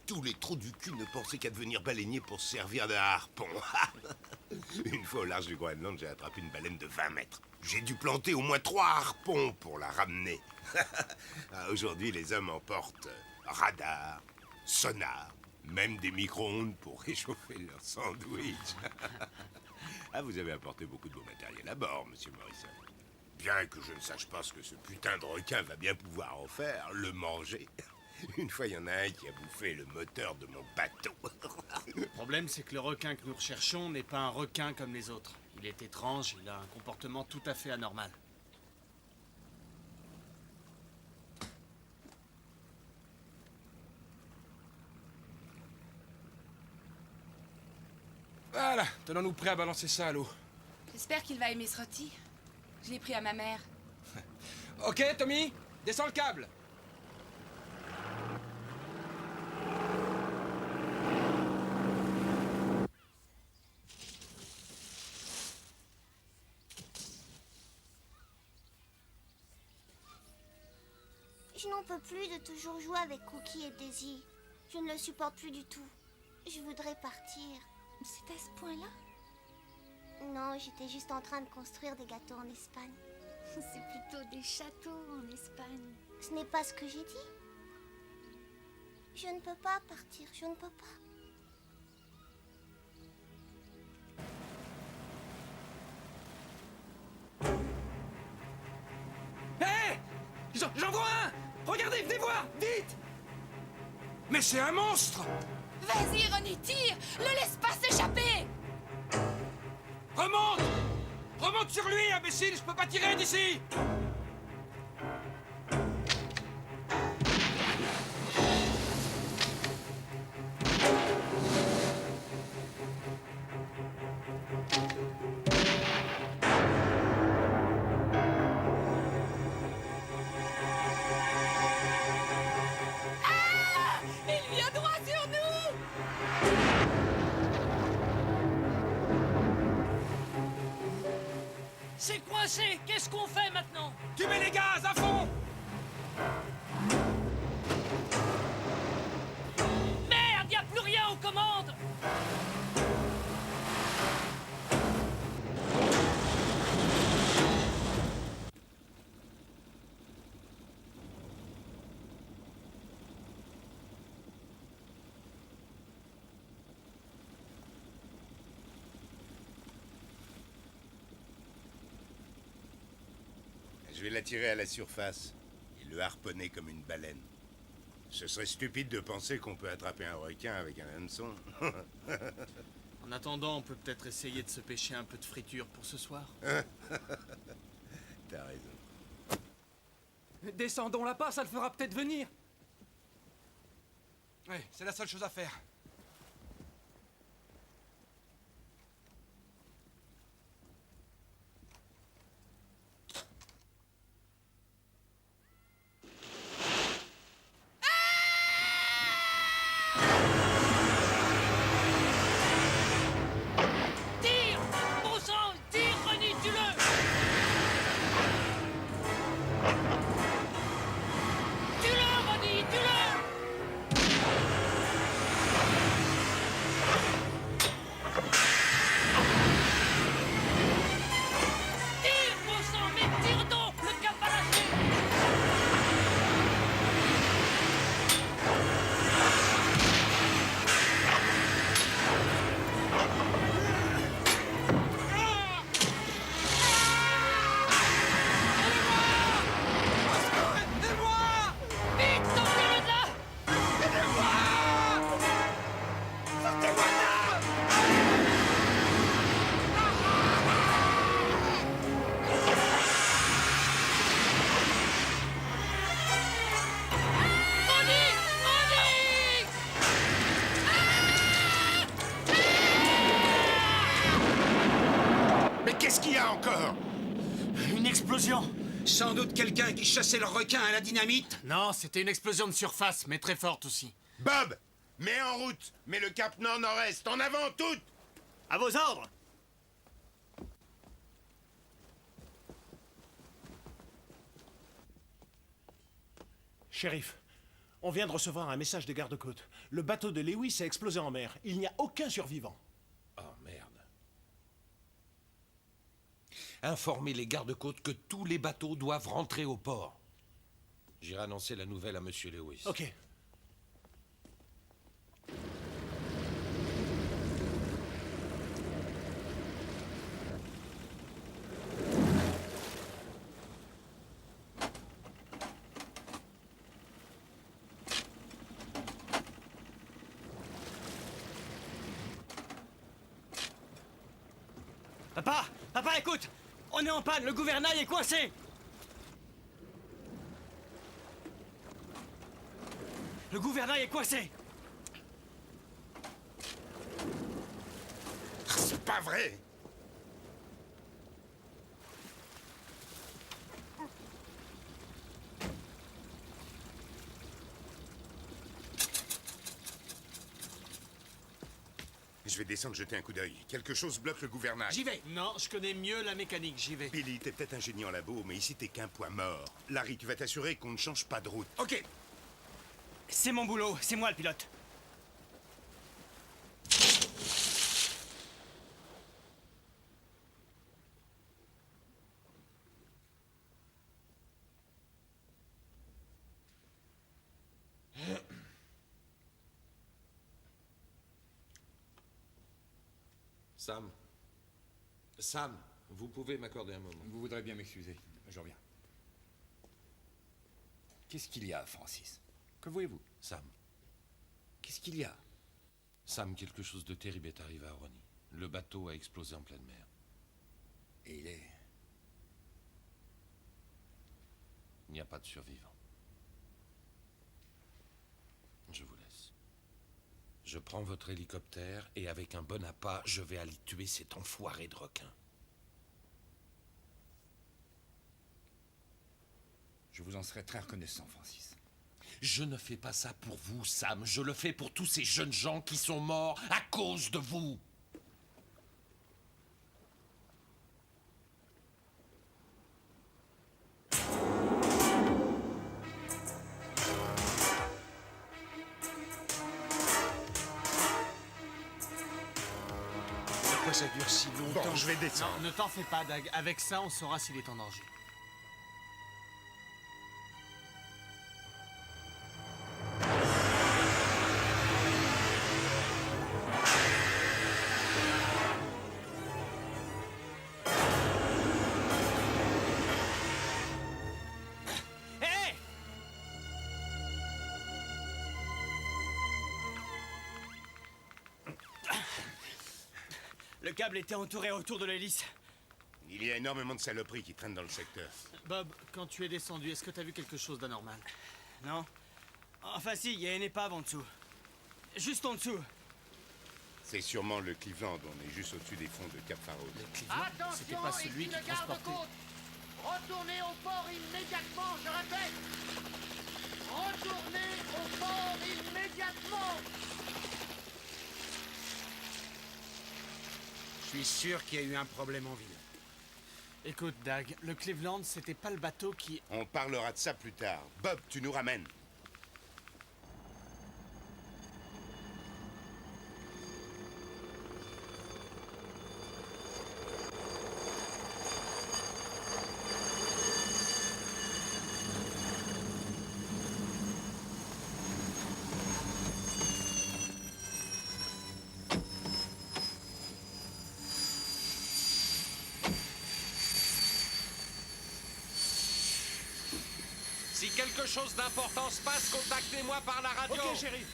tous les trous du cul ne pensaient qu'à devenir baleinier pour se servir d'un harpon. Une fois au large du Groenland, j'ai attrapé une baleine de 20 mètres. J'ai dû planter au moins 3 harpons pour la ramener. Aujourd'hui, les hommes emportent radar, sonar, même des micro-ondes pour réchauffer leur sandwich. Ah, vous avez apporté beaucoup de beau matériel à bord, monsieur Morrison. Bien que je ne sache pas ce que ce putain de requin va bien pouvoir en faire, le manger. Une fois, il y en a un qui a bouffé le moteur de mon bateau. Le problème, c'est que le requin que nous recherchons n'est pas un requin comme les autres. Il est étrange, il a un comportement tout à fait anormal. Voilà, tenons-nous prêts à balancer ça à l'eau. J'espère qu'il va aimer ce rôti. Je l'ai pris à ma mère. Ok, Tommy, descends le câble. Je n'en peux plus de toujours jouer avec Cookie et Daisy. Je ne le supporte plus du tout. Je voudrais partir. C'est à ce point-là? Non, j'étais juste en train de construire des gâteaux en Espagne. C'est plutôt des châteaux en Espagne. Ce n'est pas ce que j'ai dit. Je ne peux pas partir, je ne peux pas. Hé! J'en vois un! Regardez, venez voir, vite! Mais c'est un monstre! Vas-y, Ronnie, tire! Le laisse pas s'échapper! Remonte! Remonte sur lui, imbécile! Je peux pas tirer d'ici! Il vient droit sur nous! C'est coincé! Qu'est-ce qu'on fait maintenant? Tu mets les gaz à fond! Merde, y a plus rien aux commandes! Je vais l'attirer à la surface et le harponner comme une baleine. Ce serait stupide de penser qu'on peut attraper un requin avec un hameçon. En attendant, on peut peut-être essayer de se pêcher un peu de friture pour ce soir. T'as raison. Descendons-la pas, ça le fera peut-être venir. Oui, c'est la seule chose à faire. Tire! Bon sang! Tire, Ronnie, tue-le! Tue-le, Ronnie, tue-le! Tire, bon sang, mais tire donc! Le cap à lâcher! Vite, sortez-le de là! Ronnie! Ronnie! Mais qu'est-ce qu'il y a encore? Une explosion. Sans doute quelqu'un qui chassait le requin à la dynamite. Non, c'était une explosion de surface, mais très forte aussi. Bob, mets en route. Mets le cap nord-nord-est. En avant, toutes. À vos ordres. Shérif, on vient de recevoir un message des gardes-côtes. Le bateau de Lewis a explosé en mer. Il n'y a aucun survivant. Oh merde. Informez les gardes-côtes que tous les bateaux doivent rentrer au port. J'irai annoncer la nouvelle à Monsieur Lewis. Ok. Papa! Papa, écoute! On est en panne, le gouvernail est coincé! Le gouvernail est coincé! C'est pas vrai. Je vais descendre jeter un coup d'œil. Quelque chose bloque le gouvernail. J'y vais. Non, je connais mieux la mécanique, j'y vais. Billy, t'es peut-être un génie en labo, mais ici t'es qu'un point mort. Larry, tu vas t'assurer qu'on ne change pas de route. Ok. C'est mon boulot, c'est moi le pilote. Sam. Sam, vous pouvez m'accorder un moment. Vous voudrez bien m'excuser. Je reviens. Qu'est-ce qu'il y a, Francis? Que voyez-vous? Sam. Qu'est-ce qu'il y a? Sam, quelque chose de terrible est arrivé à Ronnie. Le bateau a explosé en pleine mer. Et il est... Il n'y a pas de survivants. Je vous laisse. Je prends votre hélicoptère et avec un bon appât, je vais aller tuer cet enfoiré de requin. Je vous en serais très reconnaissant, Francis. Je ne fais pas ça pour vous, Sam. Je le fais pour tous ces jeunes gens qui sont morts à cause de vous. Pourquoi ça dure si longtemps? Bon, je vais descendre. Non, ne t'en fais pas, Dag. Avec ça, on saura s'il est en danger. Hé! Le câble était entouré autour de l'hélice. Il Il y a énormément de saloperies qui traînent dans le secteur. Bob, quand tu es descendu, est-ce que t'as vu quelque chose d'anormal? Non. Enfin si, il y a une épave en dessous. Juste en dessous. C'est sûrement le Cleveland, on est juste au-dessus des fonds de Cap Faro. Attention, C'était pas celui ici qui le transportait. garde-côte. Retournez au port immédiatement, je répète. Retournez au port immédiatement. Je suis sûr qu'il y a eu un problème en ville. Écoute, Dag, le Cleveland, c'était pas le bateau qui... On parlera de ça plus tard. Bob, tu nous ramènes. Si quelque chose d'important se passe, contactez-moi par la radio. Ok, shérif.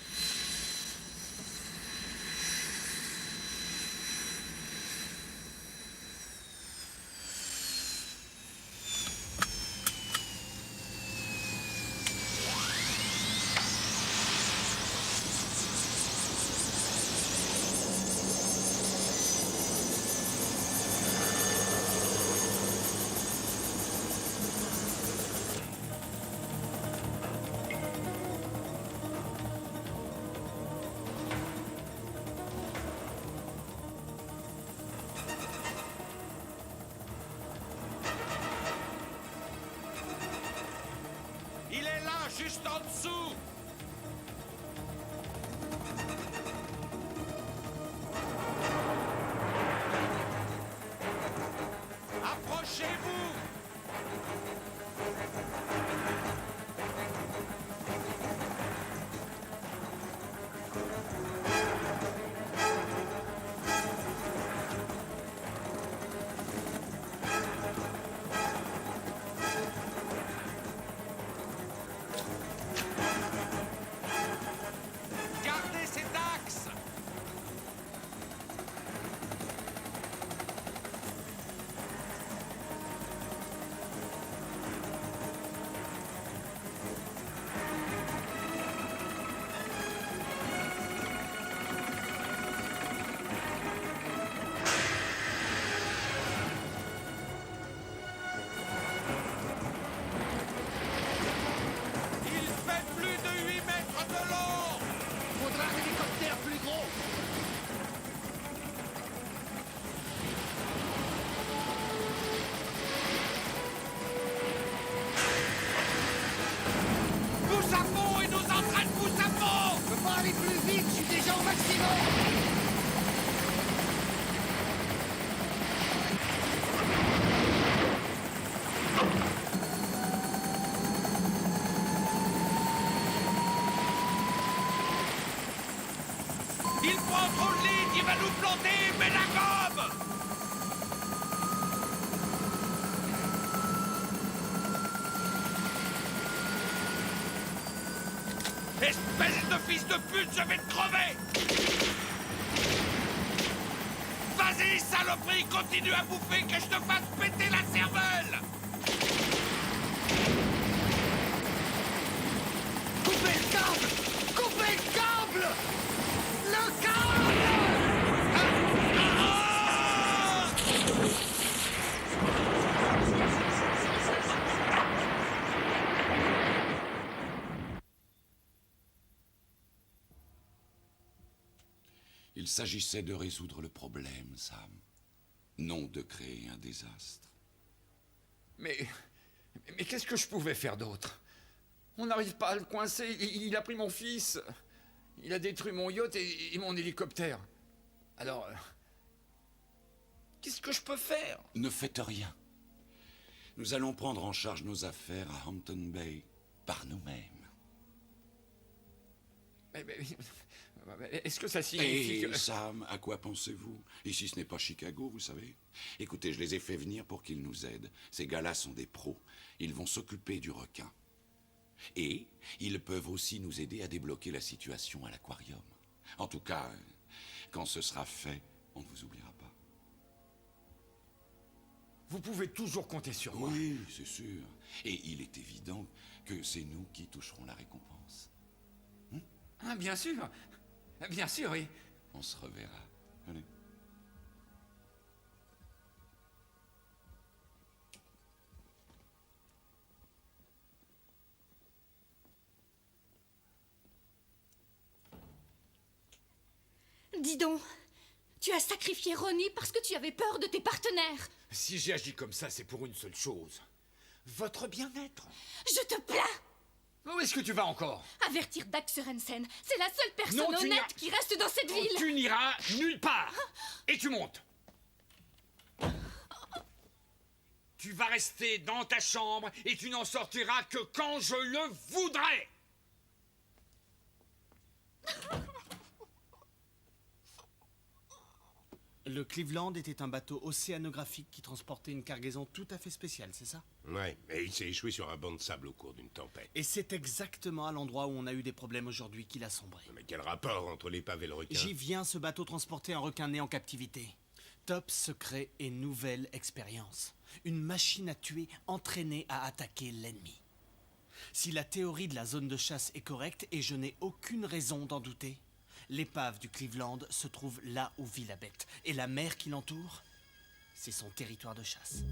Il est là, juste en dessous. Approchez-vous. Gardez cet axe. Il fait plus de 8 mètres de long. Faudra un hélicoptère plus gros. Pousse à fond et nous entraîne pousse à fond. Je peux pas aller plus vite, je suis déjà au maximum. Il prend trop de ligne, il va nous planter, mais la gomme. Espèce de fils de pute, je vais te crever. Vas-y, saloperie, continue à bouffer, que je te fasse péter la cervelle. Coupez le câble. Coupez le câble. Le câble. Il s'agissait de résoudre le problème, Sam. Non de créer un désastre. Mais qu'est-ce que je pouvais faire d'autre? On n'arrive pas à le coincer. Il a pris mon fils. Il a détruit mon yacht et mon hélicoptère. Alors, qu'est-ce que je peux faire? Ne faites rien. Nous allons prendre en charge nos affaires à Hampton Bay par nous-mêmes. Est-ce que ça signifie Et que... Sam, à quoi pensez-vous? Ici, ce n'est pas Chicago, vous savez. Écoutez, je les ai fait venir pour qu'ils nous aident. Ces gars-là sont des pros. Ils vont s'occuper du requin. Et ils peuvent aussi nous aider à débloquer la situation à l'aquarium. En tout cas, quand ce sera fait, on ne vous oubliera pas. Vous pouvez toujours compter sur moi. Oui, c'est sûr. Et il est évident que c'est nous qui toucherons la récompense. Ah, bien sûr. Bien sûr, oui. On se reverra. Allez. Dis donc, tu as sacrifié Ronnie parce que tu avais peur de tes partenaires. Si j'ai agi comme ça, c'est pour une seule chose. Votre bien-être. Je te plains. Où est-ce que tu vas encore? Avertir Dag Sørensen, c'est la seule personne Non, tu n'iras- honnête qui reste dans cette ville. Tu n'iras nulle part. Et tu montes. Tu vas rester dans ta chambre et tu n'en sortiras que quand je le voudrais. Le Cleveland était un bateau océanographique qui transportait une cargaison tout à fait spéciale, c'est ça? Ouais, et il s'est échoué sur un banc de sable au cours d'une tempête. Et c'est exactement à l'endroit où on a eu des problèmes aujourd'hui qu'il a sombré. Mais quel rapport entre l'épave et le requin? J'y viens, ce bateau transportait un requin né en captivité. Top secret et nouvelle expérience. Une machine à tuer entraînée à attaquer l'ennemi. Si la théorie de la zone de chasse est correcte, et je n'ai aucune raison d'en douter, l'épave du Cleveland se trouve là où vit la bête. Et la mer qui l'entoure, c'est son territoire de chasse.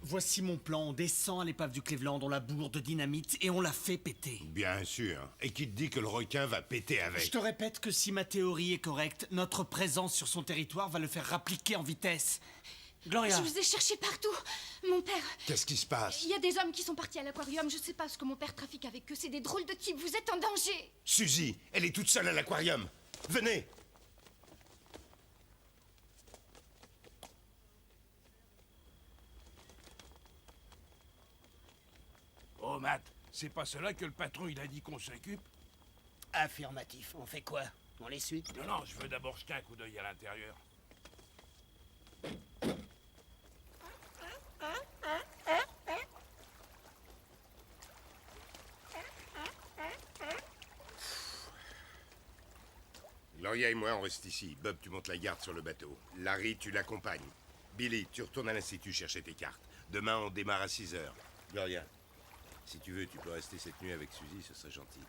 Voici mon plan, on descend à l'épave du Cleveland, on la bourre de dynamite et on la fait péter. Bien sûr. Et qui te dit que le requin va péter avec? Je te répète que si ma théorie est correcte, notre présence sur son territoire va le faire rappliquer en vitesse. Gloria. Je vous ai cherché partout. Mon père... Qu'est-ce qui se passe? Il y a des hommes qui sont partis à l'aquarium. Je sais pas ce que mon père trafique avec eux. C'est des drôles de types. Vous êtes en danger. Suzy, elle est toute seule à l'aquarium. Venez. Oh, Matt, c'est pas cela que le patron il a dit qu'on s'occupe? Affirmatif. On fait quoi? On les suit? Non, non, je veux d'abord jeter un coup d'œil à l'intérieur. Gloria et moi, on reste ici. Bob, tu montes la garde sur le bateau. Larry, tu l'accompagnes. Billy, tu retournes à l'institut chercher tes cartes. Demain, on démarre à 6 heures. Gloria, si tu veux, tu peux rester cette nuit avec Suzy, ce serait gentil.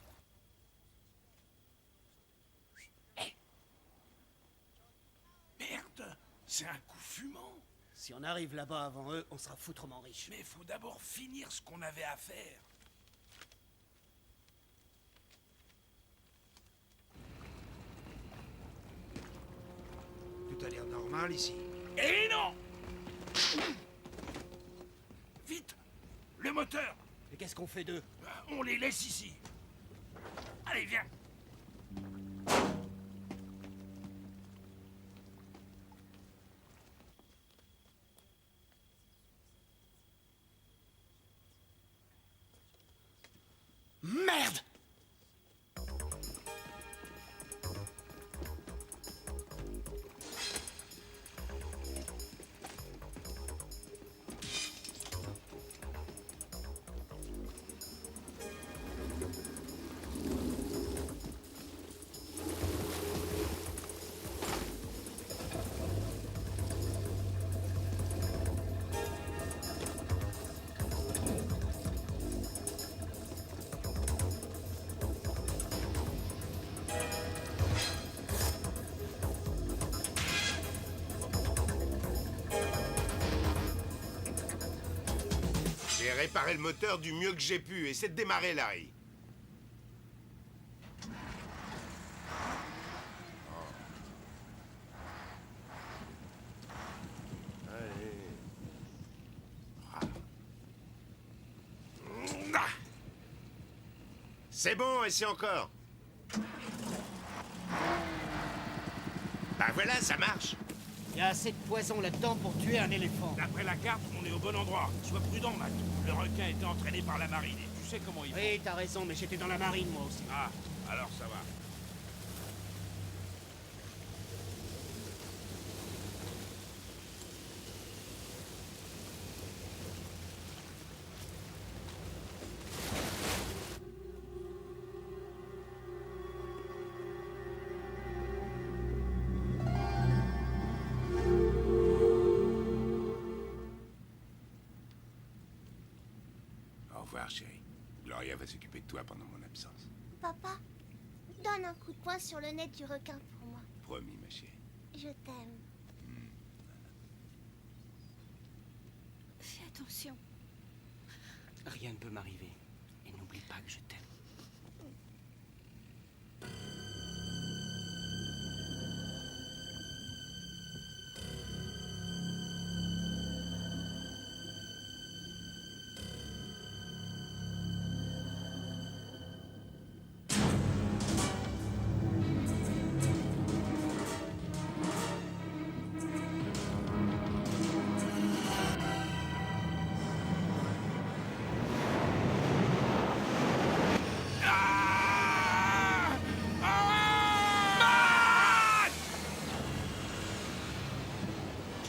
Merde, c'est un coup fumant. Si on arrive là-bas avant eux, on sera foutrement riche. Mais faut d'abord finir ce qu'on avait à faire. Tout a l'air normal ici. Et non! Vite! Le moteur! Et qu'est-ce qu'on fait d'eux? On les laisse ici. Allez, viens! Merde! J'ai réparé le moteur du mieux que j'ai pu. Essaie de démarrer, Larry. C'est bon, essaie encore. Bah voilà, ça marche. Il y a assez de poison là-dedans pour tuer un éléphant. D'après la carte, on est au bon endroit. Sois prudent, Matt. Le requin était entraîné par la marine et tu sais comment ils font. Oui, t'as raison, mais j'étais dans la marine, moi aussi. Ah, alors ça va. Au revoir, chérie. Gloria va s'occuper de toi pendant mon absence. Papa, donne un coup de poing sur le nez du requin pour moi. Promis, ma chérie. Je t'aime. Fais attention. Rien ne peut m'arriver. Et n'oublie pas que je t'aime.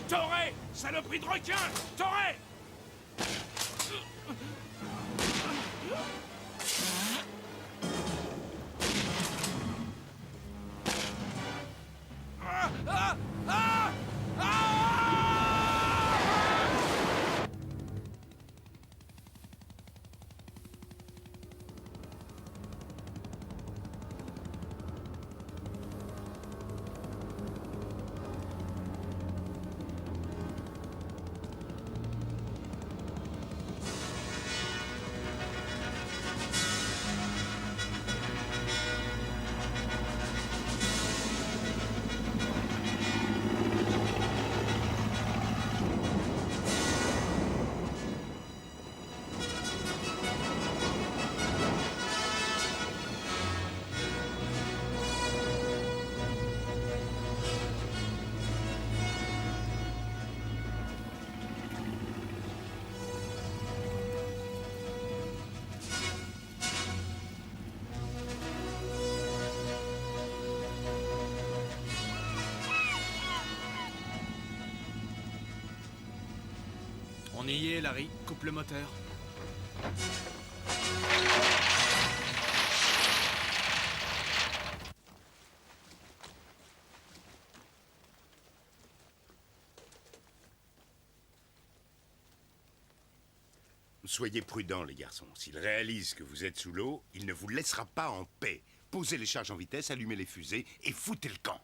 T'aurais, saloperie de requin! T'aurais! On y est, Larry. Coupe le moteur. Soyez prudents, les garçons. S'il réalise que vous êtes sous l'eau, il ne vous laissera pas en paix. Posez les charges en vitesse, allumez les fusées et foutez le camp.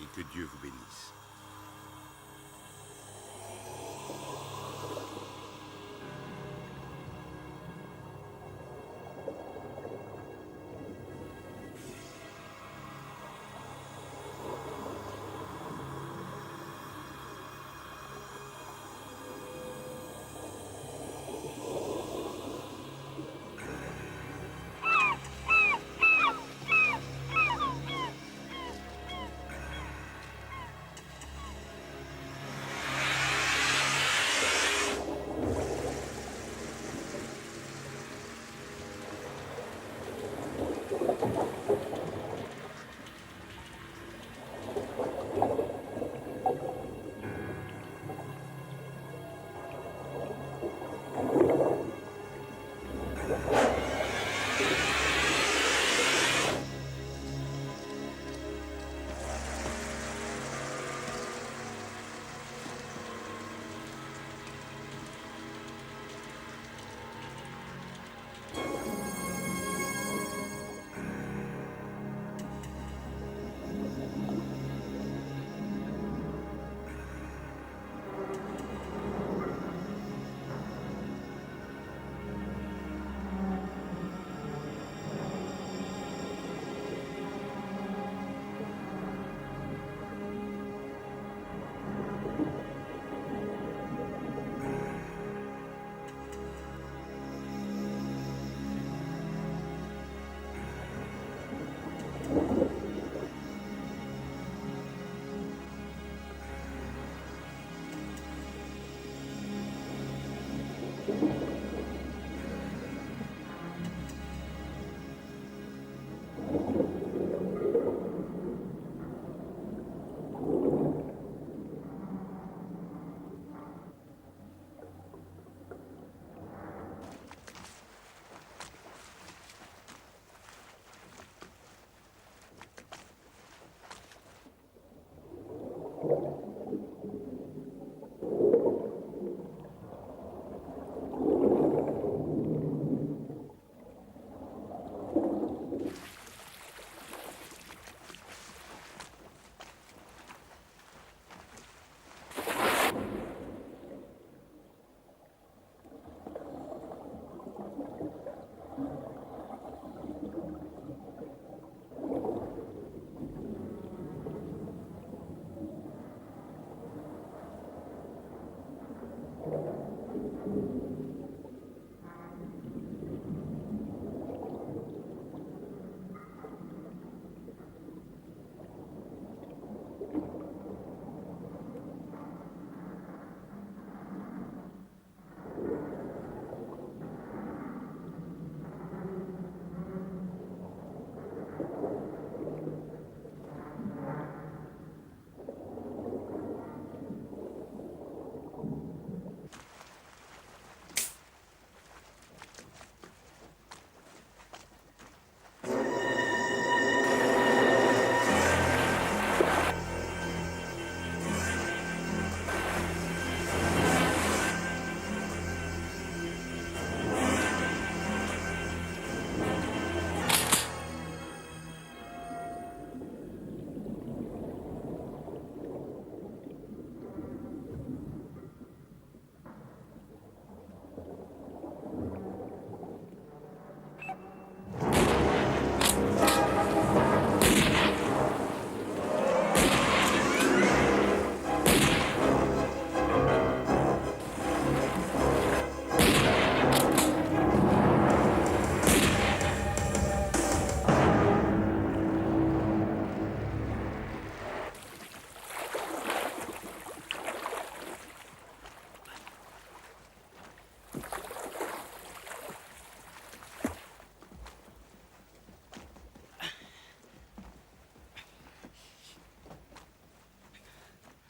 Et que Dieu vous bénisse.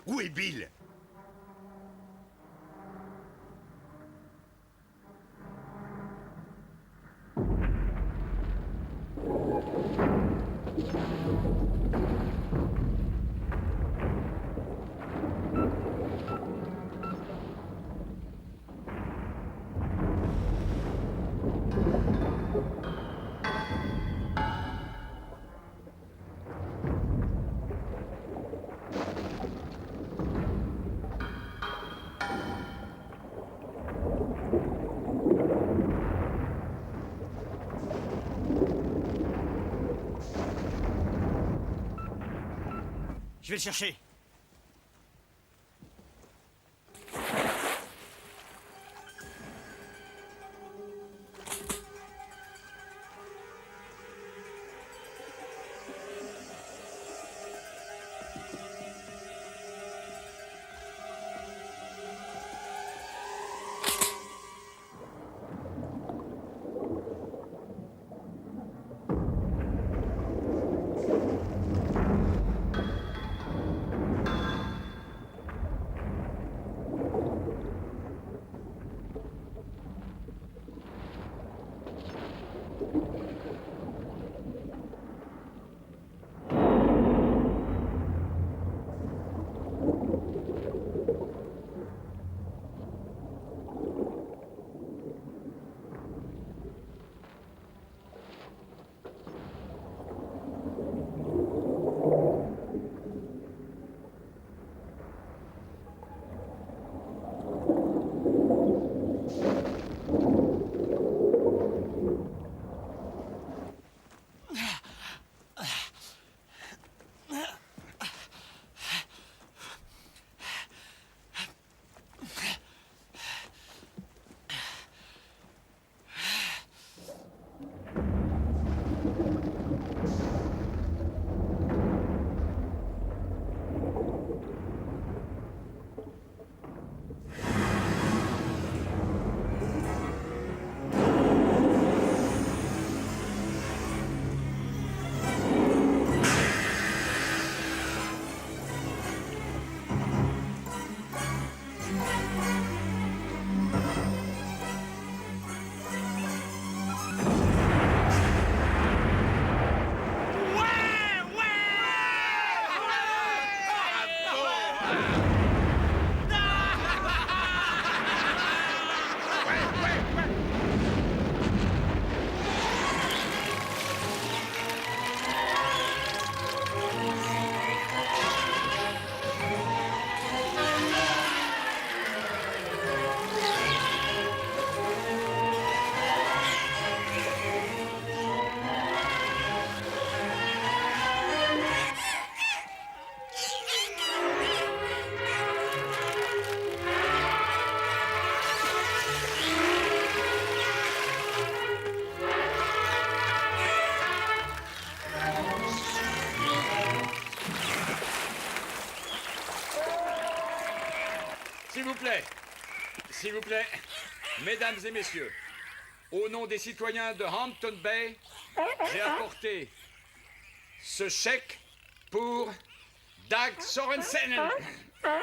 Où est Bill? Je vais le chercher. S'il vous plaît, mesdames et messieurs, au nom des citoyens de Hampton Bay, j'ai apporté ce chèque pour Dag Sorensen. Ah